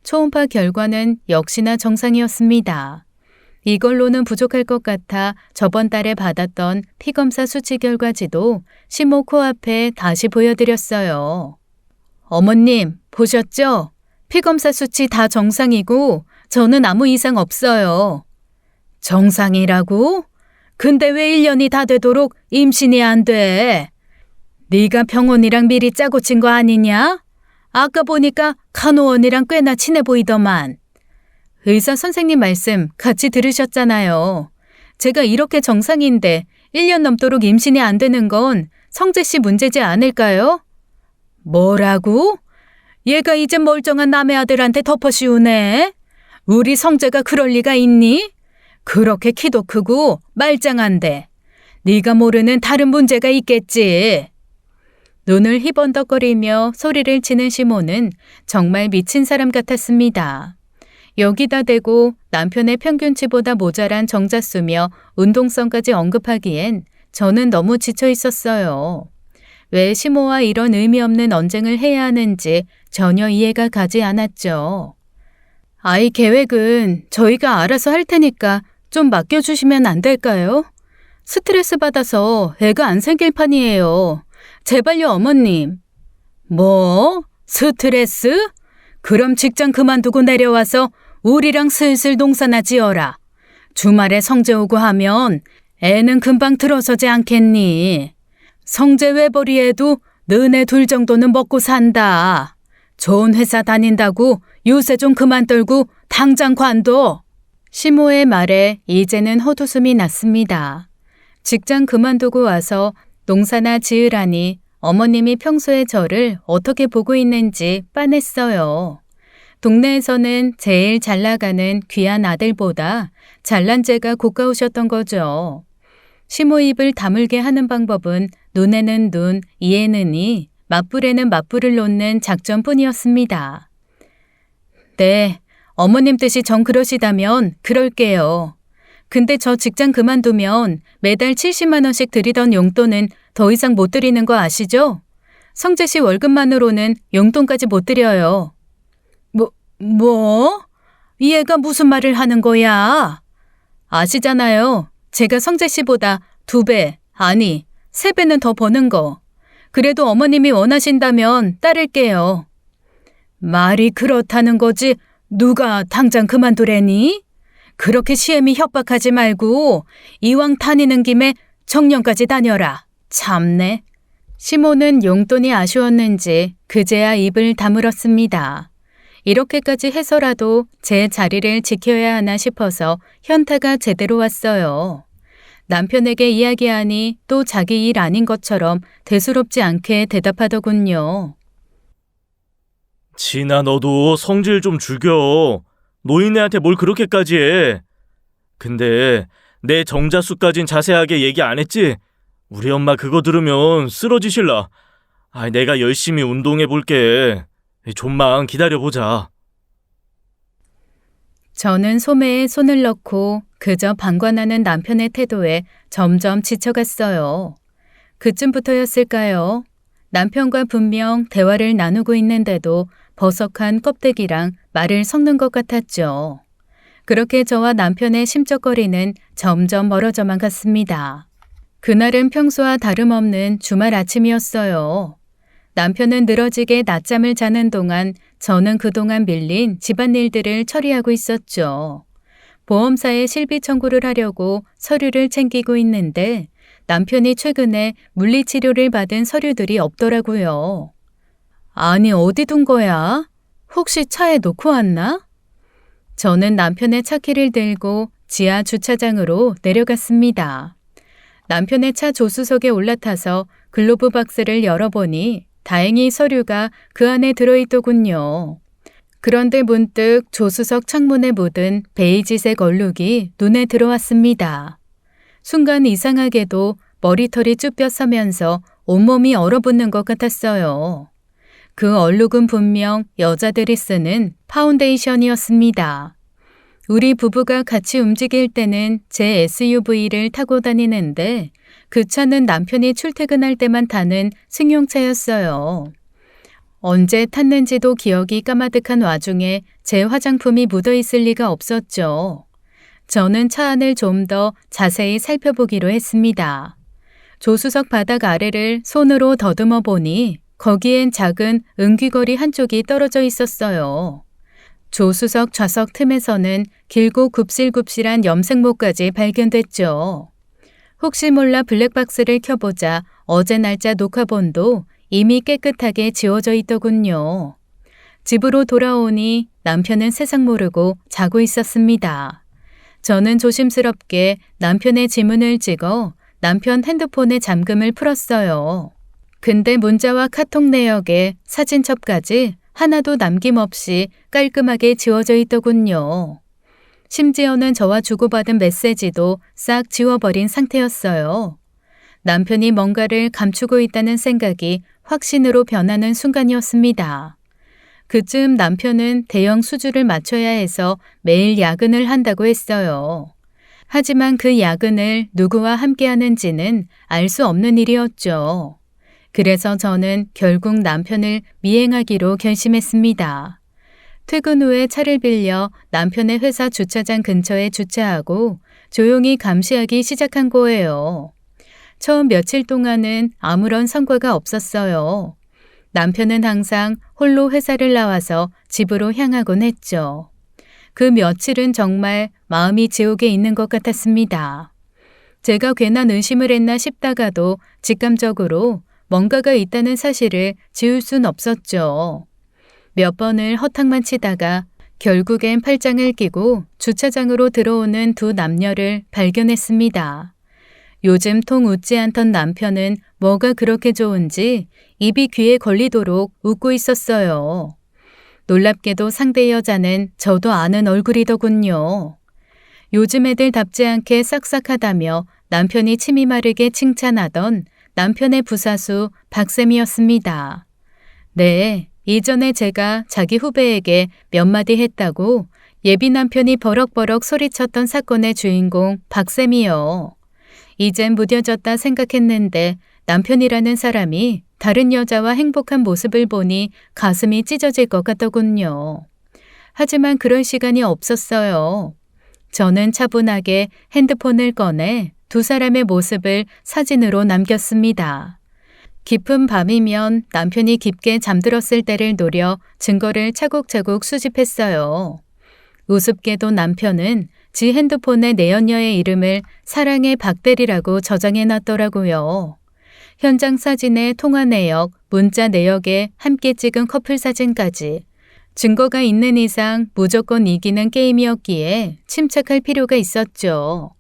초음파 결과는 역시나 정상이었습니다. 이걸로는 부족할 것 같아 저번 달에 받았던 피검사 수치 결과지도 시모 코앞에 다시 보여드렸어요. 어머님, 보셨죠? 피검사 수치 다 정상이고 저는 아무 이상 없어요. 정상이라고? 근데 왜 1년이 다 되도록 임신이 안 돼? 네가 병원이랑 미리 짜고 친 거 아니냐? 아까 보니까 간호원이랑 꽤나 친해 보이더만. 의사 선생님 말씀 같이 들으셨잖아요. 제가 이렇게 정상인데 1년 넘도록 임신이 안 되는 건 성재 씨 문제지 않을까요? 뭐라고? 얘가 이제 멀쩡한 남의 아들한테 덮어씌우네. 우리 성재가 그럴 리가 있니? 그렇게 키도 크고 말짱한데 네가 모르는 다른 문제가 있겠지. 눈을 희번덕거리며 소리를 치는 시모는 정말 미친 사람 같았습니다. 여기다 대고 남편의 평균치보다 모자란 정자수며 운동성까지 언급하기엔 저는 너무 지쳐 있었어요. 왜 시모와 이런 의미 없는 언쟁을 해야 하는지 전혀 이해가 가지 않았죠. 아이 계획은 저희가 알아서 할 테니까 좀 맡겨주시면 안 될까요? 스트레스 받아서 애가 안 생길 판이에요. 제발요, 어머님. 뭐? 스트레스? 그럼 직장 그만두고 내려와서 우리랑 슬슬 농사나 지어라. 주말에 성재 오고 하면 애는 금방 들어서지 않겠니? 성재 외벌이에도 너네 둘 정도는 먹고 산다. 좋은 회사 다닌다고 요새 좀 그만 떨고 당장 관둬. 시모의 말에 이제는 헛웃음이 났습니다. 직장 그만두고 와서 농사나 지으라니 어머님이 평소에 저를 어떻게 보고 있는지 빤했어요. 동네에서는 제일 잘 나가는 귀한 아들보다 잘난 제가 고가우셨던 거죠. 시모 입을 다물게 하는 방법은 눈에는 눈, 이에는 이, 맞불에는 맞불을 놓는 작전뿐이었습니다. 네, 어머님 뜻이 정 그러시다면 그럴게요. 근데 저 직장 그만두면 매달 70만 원씩 드리던 용돈은 더 이상 못 드리는 거 아시죠? 성재 씨 월급만으로는 용돈까지 못 드려요. 뭐? 이 애가 무슨 말을 하는 거야? 아시잖아요. 제가 성재 씨보다 2배, 아니 3배는 더 버는 거. 그래도 어머님이 원하신다면 따를게요. 말이 그렇다는 거지 누가 당장 그만두래니? 그렇게 시애미 협박하지 말고 이왕 다니는 김에 정년까지 다녀라. 참네. 시모는 용돈이 아쉬웠는지 그제야 입을 다물었습니다. 이렇게까지 해서라도 제 자리를 지켜야 하나 싶어서 현타가 제대로 왔어요. 남편에게 이야기하니 또 자기 일 아닌 것처럼 대수롭지 않게 대답하더군요. 진아, 너도 성질 좀 죽여. 노인네한테 뭘 그렇게까지 해. 근데 내 정자수까진 자세하게 얘기 안 했지? 우리 엄마 그거 들으면 쓰러지실라. 내가 열심히 운동해 볼게. 좀만 기다려보자. 저는 소매에 손을 넣고 그저 방관하는 남편의 태도에 점점 지쳐갔어요. 그쯤부터였을까요? 남편과 분명 대화를 나누고 있는데도 버석한 껍데기랑 말을 섞는 것 같았죠. 그렇게 저와 남편의 심적거리는 점점 멀어져만 갔습니다. 그날은 평소와 다름없는 주말 아침이었어요. 남편은 늘어지게 낮잠을 자는 동안 저는 그동안 밀린 집안일들을 처리하고 있었죠. 보험사에 실비 청구를 하려고 서류를 챙기고 있는데 남편이 최근에 물리치료를 받은 서류들이 없더라고요. 아니, 어디 둔 거야? 혹시 차에 놓고 왔나? 저는 남편의 차키를 들고 지하 주차장으로 내려갔습니다. 남편의 차 조수석에 올라타서 글로브 박스를 열어보니 다행히 서류가 그 안에 들어있더군요. 그런데 문득 조수석 창문에 묻은 베이지색 얼룩이 눈에 들어왔습니다. 순간 이상하게도 머리털이 쭈뼛서면서 온몸이 얼어붙는 것 같았어요. 그 얼룩은 분명 여자들이 쓰는 파운데이션이었습니다. 우리 부부가 같이 움직일 때는 제 SUV를 타고 다니는데 그 차는 남편이 출퇴근할 때만 타는 승용차였어요. 언제 탔는지도 기억이 까마득한 와중에 제 화장품이 묻어 있을 리가 없었죠. 저는 차 안을 좀 더 자세히 살펴보기로 했습니다. 조수석 바닥 아래를 손으로 더듬어 보니 거기엔 작은 은귀걸이 한쪽이 떨어져 있었어요. 조수석 좌석 틈에서는 길고 굽실굽실한 염색모까지 발견됐죠. 혹시 몰라 블랙박스를 켜보자 어제 날짜 녹화본도 이미 깨끗하게 지워져 있더군요. 집으로 돌아오니 남편은 세상 모르고 자고 있었습니다. 저는 조심스럽게 남편의 지문을 찍어 남편 핸드폰의 잠금을 풀었어요. 근데 문자와 카톡 내역에 사진첩까지 하나도 남김없이 깔끔하게 지워져 있더군요. 심지어는 저와 주고받은 메시지도 싹 지워버린 상태였어요. 남편이 뭔가를 감추고 있다는 생각이 확신으로 변하는 순간이었습니다. 그쯤 남편은 대형 수주를 마쳐야 해서 매일 야근을 한다고 했어요. 하지만 그 야근을 누구와 함께 하는지는 알 수 없는 일이었죠. 그래서 저는 결국 남편을 미행하기로 결심했습니다. 퇴근 후에 차를 빌려 남편의 회사 주차장 근처에 주차하고 조용히 감시하기 시작한 거예요. 처음 며칠 동안은 아무런 성과가 없었어요. 남편은 항상 홀로 회사를 나와서 집으로 향하곤 했죠. 그 며칠은 정말 마음이 지옥에 있는 것 같았습니다. 제가 괜한 의심을 했나 싶다가도 직감적으로 뭔가가 있다는 사실을 지울 순 없었죠. 몇 번을 허탕만 치다가 결국엔 팔짱을 끼고 주차장으로 들어오는 두 남녀를 발견했습니다. 요즘 통 웃지 않던 남편은 뭐가 그렇게 좋은지 입이 귀에 걸리도록 웃고 있었어요. 놀랍게도 상대 여자는 저도 아는 얼굴이더군요. 요즘 애들답지 않게 싹싹하다며 남편이 침이 마르게 칭찬하던 남편의 부사수 박쌤이었습니다. 네, 이전에 제가 자기 후배에게 몇 마디 했다고 예비 남편이 버럭버럭 소리쳤던 사건의 주인공 박쌤이요. 이젠 무뎌졌다 생각했는데 남편이라는 사람이 다른 여자와 행복한 모습을 보니 가슴이 찢어질 것 같더군요. 하지만 그럴 시간이 없었어요. 저는 차분하게 핸드폰을 꺼내 두 사람의 모습을 사진으로 남겼습니다. 깊은 밤이면 남편이 깊게 잠들었을 때를 노려 증거를 차곡차곡 수집했어요. 우습게도 남편은 지 핸드폰에 내연녀의 이름을 사랑의 박대리라고 저장해 놨더라고요. 현장 사진의 통화 내역, 문자 내역에 함께 찍은 커플 사진까지. 증거가 있는 이상 무조건 이기는 게임이었기에 침착할 필요가 있었죠.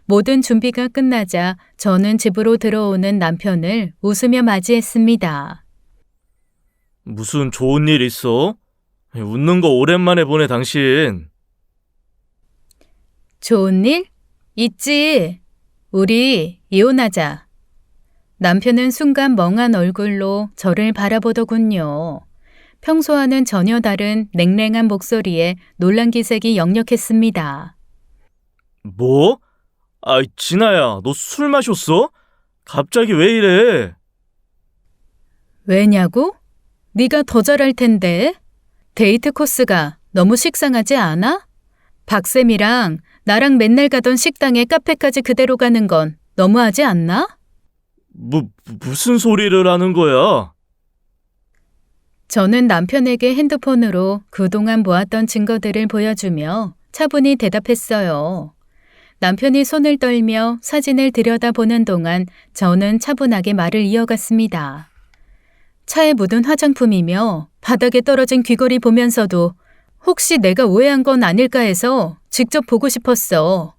모든 준비가 끝나자 저는 집으로 들어오는 남편을 웃으며 맞이했습니다. 무슨 좋은 일 있어? 웃는 거 오랜만에 보네, 당신. 좋은 일? 있지. 우리 이혼하자. 남편은 순간 멍한 얼굴로 저를 바라보더군요. 평소와는 전혀 다른 냉랭한 목소리에 놀란 기색이 역력했습니다. 뭐? 아이, 진아야, 너 술 마셨어? 갑자기 왜 이래? 왜냐고? 네가 더 잘할 텐데. 데이트 코스가 너무 식상하지 않아? 박쌤이랑 나랑 맨날 가던 식당에 카페까지 그대로 가는 건 너무하지 않나? 무슨 소리를 하는 거야? 저는 남편에게 핸드폰으로 그동안 모았던 증거들을 보여주며 차분히 대답했어요. 남편이 손을 떨며 사진을 들여다보는 동안 저는 차분하게 말을 이어갔습니다. 차에 묻은 화장품이며 바닥에 떨어진 귀걸이 보면서도 혹시 내가 오해한 건 아닐까 해서 직접 보고 싶었어.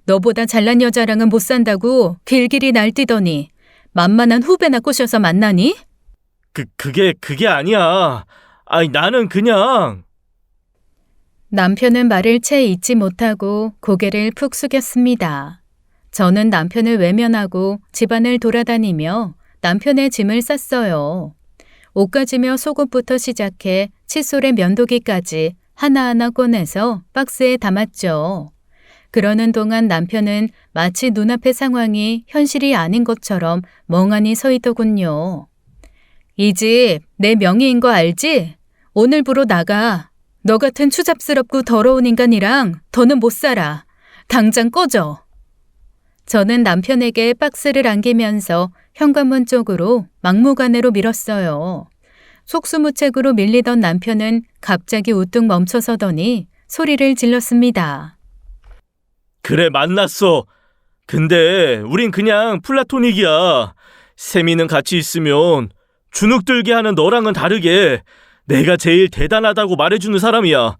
너보다 잘난 여자랑은 못 산다고 길길이 날뛰더니 만만한 후배나 꼬셔서 만나니? 그게 아니야. 아니, 나는 그냥. 남편은 말을 채 잊지 못하고 고개를 푹 숙였습니다. 저는 남편을 외면하고 집안을 돌아다니며 남편의 짐을 쌌어요. 옷가지며 속옷부터 시작해 칫솔에 면도기까지 하나하나 꺼내서 박스에 담았죠. 그러는 동안 남편은 마치 눈앞의 상황이 현실이 아닌 것처럼 멍하니 서 있더군요. 이 집 내 명의인 거 알지? 오늘부로 나가. 너 같은 추잡스럽고 더러운 인간이랑 더는 못 살아. 당장 꺼져. 저는 남편에게 박스를 안기면서 현관문 쪽으로 막무가내로 밀었어요. 속수무책으로 밀리던 남편은 갑자기 우뚝 멈춰서더니 소리를 질렀습니다. 그래, 만났어. 근데 우린 그냥 플라토닉이야. 세미는 같이 있으면 주눅들게 하는 너랑은 다르게 내가 제일 대단하다고 말해주는 사람이야.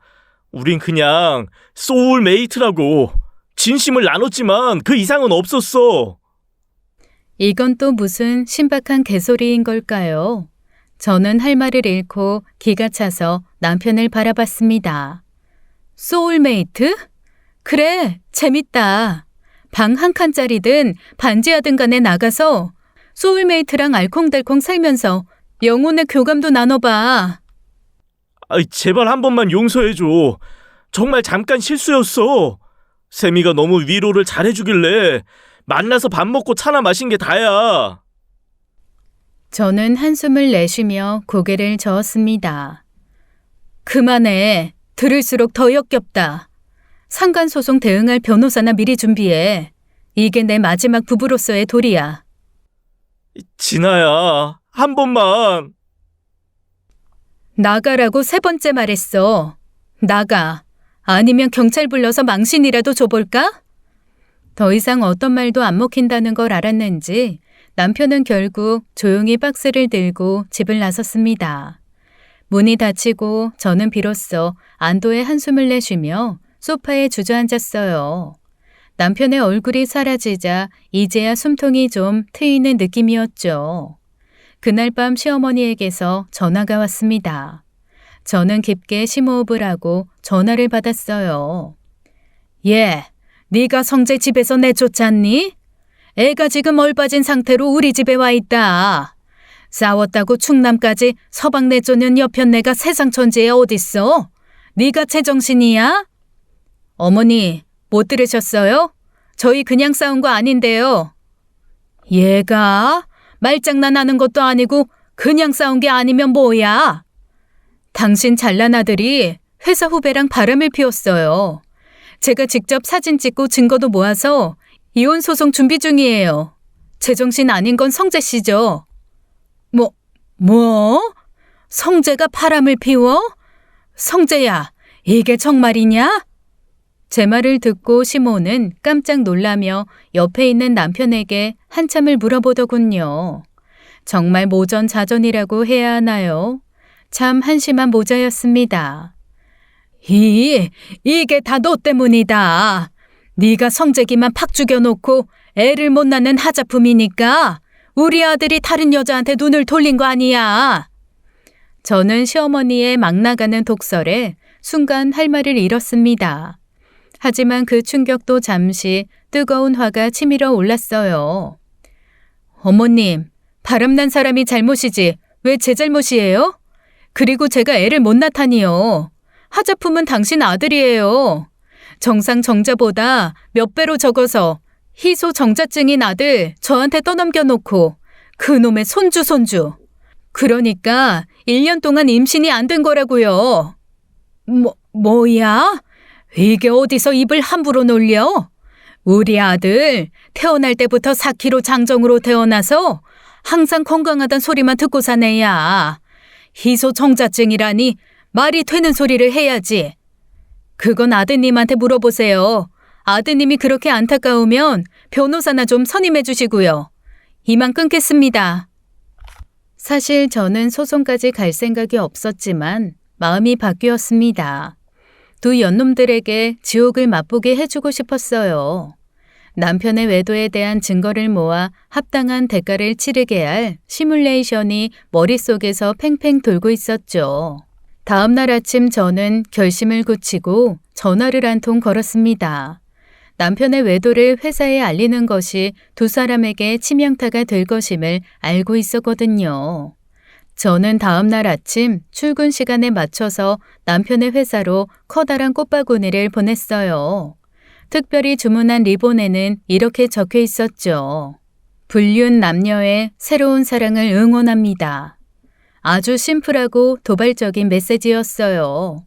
우린 그냥 소울메이트라고. 진심을 나눴지만 그 이상은 없었어. 이건 또 무슨 신박한 개소리인 걸까요? 저는 할 말을 잃고 기가 차서 남편을 바라봤습니다. 소울메이트? 그래, 재밌다. 방 한 칸짜리든 반지하든 간에 나가서 소울메이트랑 알콩달콩 살면서 영혼의 교감도 나눠봐. 아이, 제발 한 번만 용서해줘. 정말 잠깐 실수였어. 세미가 너무 위로를 잘해주길래 만나서 밥 먹고 차나 마신 게 다야. 저는 한숨을 내쉬며 고개를 저었습니다. 그만해. 들을수록 더 역겹다. 상간소송 대응할 변호사나 미리 준비해. 이게 내 마지막 부부로서의 도리야. 진아야, 한 번만. 나가라고 3번째 말했어. 나가. 아니면 경찰 불러서 망신이라도 줘볼까? 더 이상 어떤 말도 안 먹힌다는 걸 알았는지 남편은 결국 조용히 박스를 들고 집을 나섰습니다. 문이 닫히고 저는 비로소 안도의 한숨을 내쉬며 소파에 주저앉았어요. 남편의 얼굴이 사라지자 이제야 숨통이 좀 트이는 느낌이었죠. 그날 밤 시어머니에게서 전화가 왔습니다. 저는 깊게 심호흡을 하고 전화를 받았어요. 예, 네가 성재 집에서 내쫓았니? 애가 지금 얼빠진 상태로 우리 집에 와 있다. 싸웠다고 충남까지 서방 내쫓는 여편네가 세상 천지에 어딨어? 네가 제정신이야? 어머니, 못 들으셨어요? 저희 그냥 싸운 거 아닌데요. 얘가 말장난하는 것도 아니고 그냥 싸운 게 아니면 뭐야? 당신 잘난 아들이 회사 후배랑 바람을 피웠어요. 제가 직접 사진 찍고 증거도 모아서 이혼 소송 준비 중이에요. 제정신 아닌 건 성재 씨죠. 뭐? 성재가 바람을 피워? 성재야, 이게 정말이냐? 제 말을 듣고 시모는 깜짝 놀라며 옆에 있는 남편에게 한참을 물어보더군요. 정말 모전자전이라고 해야 하나요? 참 한심한 모자였습니다. 이게 다 너 때문이다. 네가 성재기만 팍 죽여놓고 애를 못 낳는 하자품이니까 우리 아들이 다른 여자한테 눈을 돌린 거 아니야. 저는 시어머니의 막 나가는 독설에 순간 할 말을 잃었습니다. 하지만 그 충격도 잠시 뜨거운 화가 치밀어 올랐어요. 어머님, 바람난 사람이 잘못이지 왜 제 잘못이에요? 그리고 제가 애를 못 낳다니요. 하자품은 당신 아들이에요. 정상 정자보다 몇 배로 적어서 희소 정자증인 아들 저한테 떠넘겨놓고 그놈의 손주. 그러니까 1년 동안 임신이 안 된 거라고요. 뭐야? 이게 어디서 입을 함부로 놀려? 우리 아들 태어날 때부터 4kg 장정으로 태어나서 항상 건강하단 소리만 듣고 산 애야. 희소성자증이라니 말이 되는 소리를 해야지. 그건 아드님한테 물어보세요. 아드님이 그렇게 안타까우면 변호사나 좀 선임해 주시고요. 이만 끊겠습니다. 사실 저는 소송까지 갈 생각이 없었지만 마음이 바뀌었습니다. 두 연놈들에게 지옥을 맛보게 해주고 싶었어요. 남편의 외도에 대한 증거를 모아 합당한 대가를 치르게 할 시뮬레이션이 머릿속에서 팽팽 돌고 있었죠. 다음 날 아침 저는 결심을 굳히고 전화를 한 통 걸었습니다. 남편의 외도를 회사에 알리는 것이 두 사람에게 치명타가 될 것임을 알고 있었거든요. 저는 다음 날 아침 출근 시간에 맞춰서 남편의 회사로 커다란 꽃바구니를 보냈어요. 특별히 주문한 리본에는 이렇게 적혀 있었죠. 불륜 남녀의 새로운 사랑을 응원합니다. 아주 심플하고 도발적인 메시지였어요.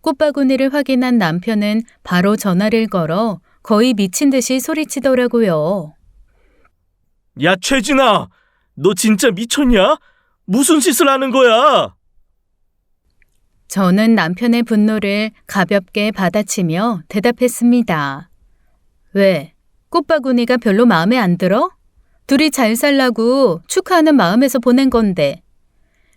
꽃바구니를 확인한 남편은 바로 전화를 걸어 거의 미친 듯이 소리치더라고요. 야, 최진아! 너 진짜 미쳤냐? 무슨 짓을 하는 거야? 저는 남편의 분노를 가볍게 받아치며 대답했습니다. 왜? 꽃바구니가 별로 마음에 안 들어? 둘이 잘 살라고 축하하는 마음에서 보낸 건데.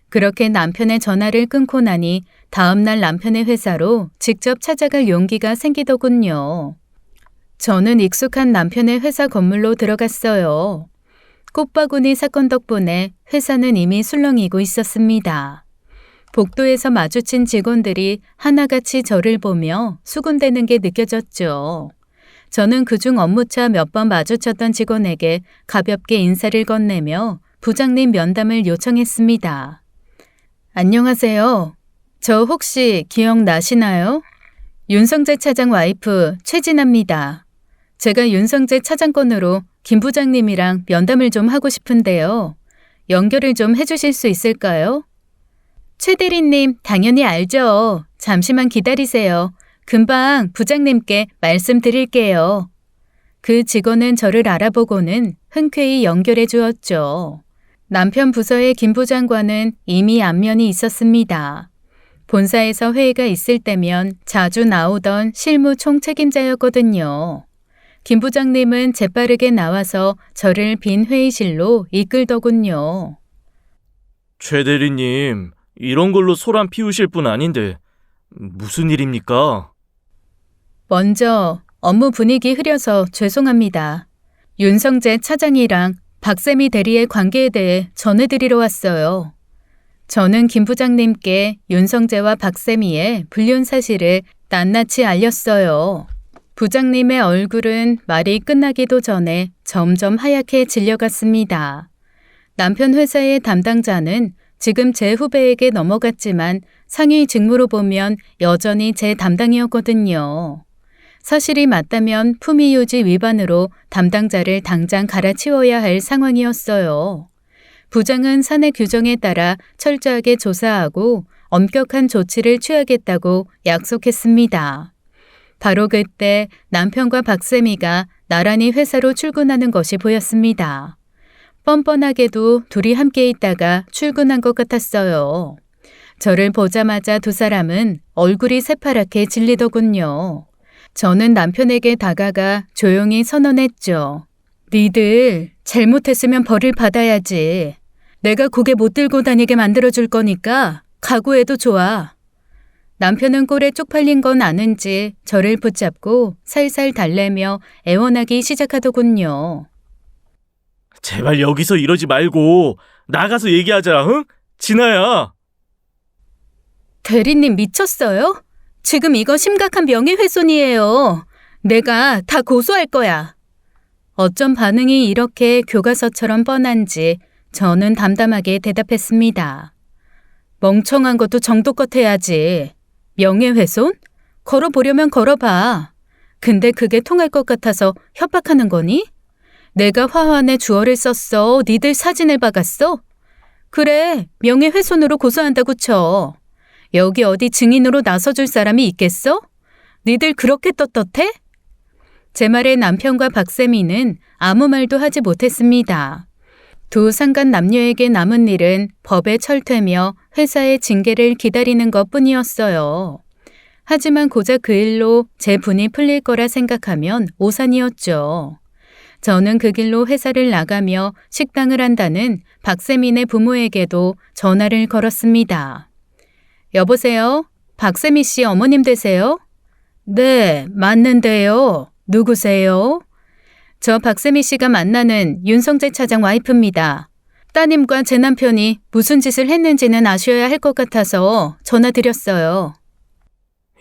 그렇게 남편의 전화를 끊고 나니 다음날 남편의 회사로 직접 찾아갈 용기가 생기더군요. 저는 익숙한 남편의 회사 건물로 들어갔어요. 꽃바구니 사건 덕분에 회사는 이미 술렁이고 있었습니다. 복도에서 마주친 직원들이 하나같이 저를 보며 수군대는 게 느껴졌죠. 저는 그중 업무차 몇 번 마주쳤던 직원에게 가볍게 인사를 건네며 부장님 면담을 요청했습니다. 안녕하세요. 저 혹시 기억나시나요? 윤성재 차장 와이프 최진아입니다. 제가 윤성재 차장 건으로 김 부장님이랑 면담을 좀 하고 싶은데요. 연결을 좀 해주실 수 있을까요? 최 대리님 당연히 알죠. 잠시만 기다리세요. 금방 부장님께 말씀드릴게요. 그 직원은 저를 알아보고는 흔쾌히 연결해 주었죠. 남편 부서의 김 부장과는 이미 안면이 있었습니다. 본사에서 회의가 있을 때면 자주 나오던 실무 총책임자였거든요. 김 부장님은 재빠르게 나와서 저를 빈 회의실로 이끌더군요. 최 대리님, 이런 걸로 소란 피우실 분 아닌데 무슨 일입니까? 먼저 업무 분위기 흐려서 죄송합니다. 윤성재 차장이랑 박세미 대리의 관계에 대해 전해드리러 왔어요. 저는 김 부장님께 윤성재와 박세미의 불륜 사실을 낱낱이 알렸어요. 부장님의 얼굴은 말이 끝나기도 전에 점점 하얗게 질려갔습니다. 남편 회사의 담당자는 지금 제 후배에게 넘어갔지만 상위 직무로 보면 여전히 제 담당이었거든요. 사실이 맞다면 품위유지 위반으로 담당자를 당장 갈아치워야 할 상황이었어요. 부장은 사내 규정에 따라 철저하게 조사하고 엄격한 조치를 취하겠다고 약속했습니다. 바로 그때 남편과 박세미가 나란히 회사로 출근하는 것이 보였습니다. 뻔뻔하게도 둘이 함께 있다가 출근한 것 같았어요. 저를 보자마자 두 사람은 얼굴이 새파랗게 질리더군요. 저는 남편에게 다가가 조용히 선언했죠. 니들 잘못했으면 벌을 받아야지. 내가 고개 못 들고 다니게 만들어줄 거니까 각오해도 좋아. 남편은 꼴에 쪽팔린 건 아는지 저를 붙잡고 살살 달래며 애원하기 시작하더군요. 제발 여기서 이러지 말고 나가서 얘기하자, 응? 진아야. 대리님 미쳤어요? 지금 이거 심각한 명예훼손이에요. 내가 다 고소할 거야. 어쩜 반응이 이렇게 교과서처럼 뻔한지 저는 담담하게 대답했습니다. 멍청한 것도 정도껏 해야지. 명예훼손? 걸어보려면 걸어봐. 근데 그게 통할 것 같아서 협박하는 거니? 내가 화환에 주어를 썼어. 니들 사진을 박았어? 그래, 명예훼손으로 고소한다고 쳐. 여기 어디 증인으로 나서줄 사람이 있겠어? 니들 그렇게 떳떳해? 제 말에 남편과 박세미는 아무 말도 하지 못했습니다. 두 상간 남녀에게 남은 일은 법에 철퇴며 회사의 징계를 기다리는 것뿐이었어요. 하지만 고작 그 일로 제 분이 풀릴 거라 생각하면 오산이었죠. 저는 그 길로 회사를 나가며 식당을 한다는 박세민의 부모에게도 전화를 걸었습니다. 여보세요? 박세미 씨 어머님 되세요? 네, 맞는데요. 누구세요? 저 박세미 씨가 만나는 윤성재 차장 와이프입니다. 따님과 제 남편이 무슨 짓을 했는지는 아셔야 할 것 같아서 전화드렸어요.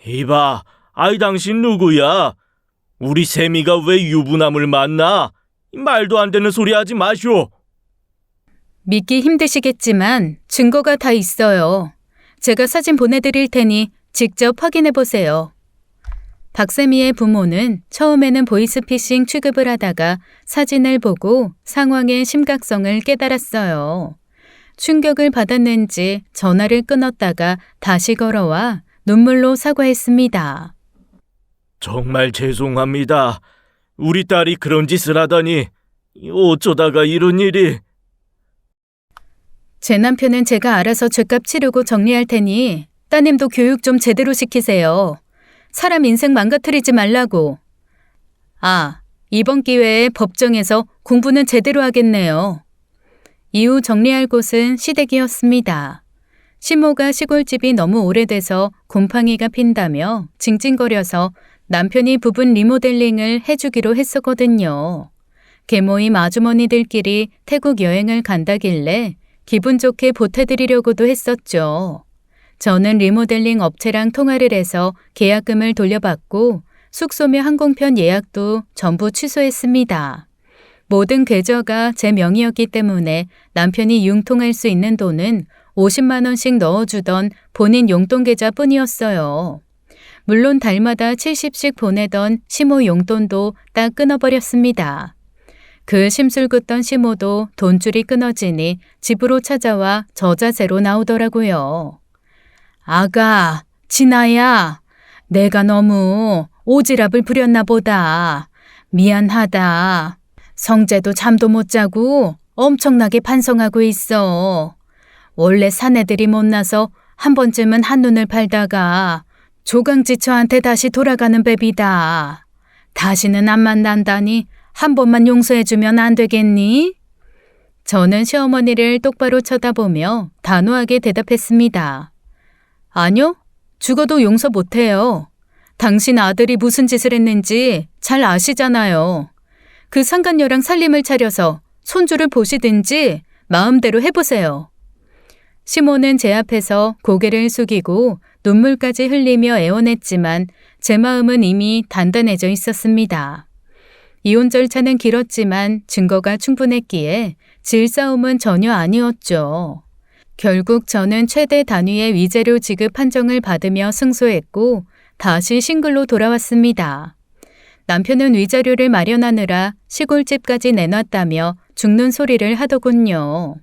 이봐, 아이 당신 누구야? 우리 세미가 왜 유부남을 만나? 말도 안 되는 소리 하지 마시오. 믿기 힘드시겠지만 증거가 다 있어요. 제가 사진 보내드릴 테니 직접 확인해 보세요. 박세미의 부모는 처음에는 보이스피싱 취급을 하다가 사진을 보고 상황의 심각성을 깨달았어요. 충격을 받았는지 전화를 끊었다가 다시 걸어와 눈물로 사과했습니다. 정말 죄송합니다. 우리 딸이 그런 짓을 하다니 어쩌다가 이런 일이. 제 남편은 제가 알아서 죗값 치르고 정리할 테니 따님도 교육 좀 제대로 시키세요. 사람 인생 망가뜨리지 말라고. 아, 이번 기회에 법정에서 공부는 제대로 하겠네요. 이후 정리할 곳은 시댁이었습니다. 시모가 시골집이 너무 오래돼서 곰팡이가 핀다며 징징거려서 남편이 부분 리모델링을 해주기로 했었거든요. 계모임 아주머니들끼리 태국 여행을 간다길래 기분 좋게 보태드리려고도 했었죠. 저는 리모델링 업체랑 통화를 해서 계약금을 돌려받고 숙소며 항공편 예약도 전부 취소했습니다. 모든 계좌가 제 명의였기 때문에 남편이 융통할 수 있는 돈은 50만 원씩 넣어주던 본인 용돈 계좌뿐이었어요. 물론 달마다 70씩 보내던 시모 용돈도 딱 끊어버렸습니다. 그 심술긋던 시모도 돈줄이 끊어지니 집으로 찾아와 저자세로 나오더라고요. 아가, 진아야, 내가 너무 오지랖을 부렸나 보다. 미안하다. 성재도 잠도 못 자고 엄청나게 반성하고 있어. 원래 사내들이 못나서 한 번쯤은 한눈을 팔다가 조강지처한테 다시 돌아가는 뱀이다. 다시는 안 만난다니 한 번만 용서해주면 안 되겠니? 저는 시어머니를 똑바로 쳐다보며 단호하게 대답했습니다. 아니요, 죽어도 용서 못해요. 당신 아들이 무슨 짓을 했는지 잘 아시잖아요. 그 상간녀랑 살림을 차려서 손주를 보시든지 마음대로 해보세요. 시모는 제 앞에서 고개를 숙이고 눈물까지 흘리며 애원했지만 제 마음은 이미 단단해져 있었습니다. 이혼 절차는 길었지만 증거가 충분했기에 질싸움은 전혀 아니었죠. 결국 저는 최대 단위의 위자료 지급 판정을 받으며 승소했고 다시 싱글로 돌아왔습니다. 남편은 위자료를 마련하느라 시골집까지 내놨다며 죽는 소리를 하더군요.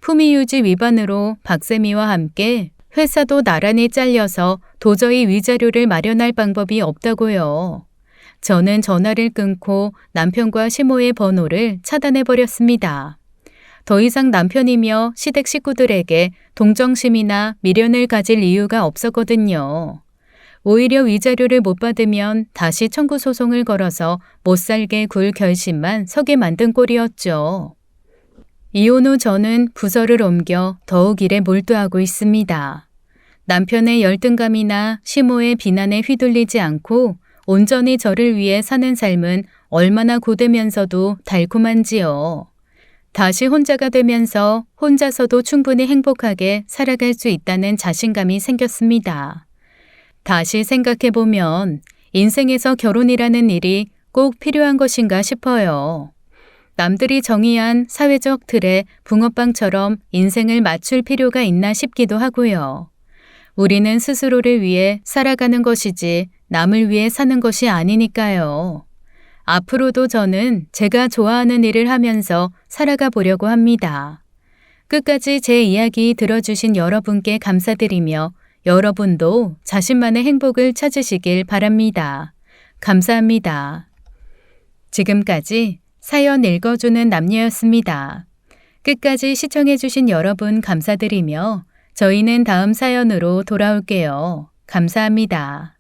품위유지 위반으로 박세미와 함께 회사도 나란히 잘려서 도저히 위자료를 마련할 방법이 없다고요. 저는 전화를 끊고 남편과 시모의 번호를 차단해버렸습니다. 더 이상 남편이며 시댁 식구들에게 동정심이나 미련을 가질 이유가 없었거든요. 오히려 위자료를 못 받으면 다시 청구 소송을 걸어서 못 살게 굴 결심만 서게 만든 꼴이었죠. 이혼 후 저는 부서를 옮겨 더욱 일에 몰두하고 있습니다. 남편의 열등감이나 시모의 비난에 휘둘리지 않고 온전히 저를 위해 사는 삶은 얼마나 고되면서도 달콤한지요. 다시 혼자가 되면서 혼자서도 충분히 행복하게 살아갈 수 있다는 자신감이 생겼습니다. 다시 생각해보면 인생에서 결혼이라는 일이 꼭 필요한 것인가 싶어요. 남들이 정의한 사회적 틀에 붕어빵처럼 인생을 맞출 필요가 있나 싶기도 하고요. 우리는 스스로를 위해 살아가는 것이지 남을 위해 사는 것이 아니니까요. 앞으로도 저는 제가 좋아하는 일을 하면서 살아가 보려고 합니다. 끝까지 제 이야기 들어주신 여러분께 감사드리며 여러분도 자신만의 행복을 찾으시길 바랍니다. 감사합니다. 지금까지 사연 읽어주는 남녀였습니다. 끝까지 시청해주신 여러분 감사드리며 저희는 다음 사연으로 돌아올게요. 감사합니다.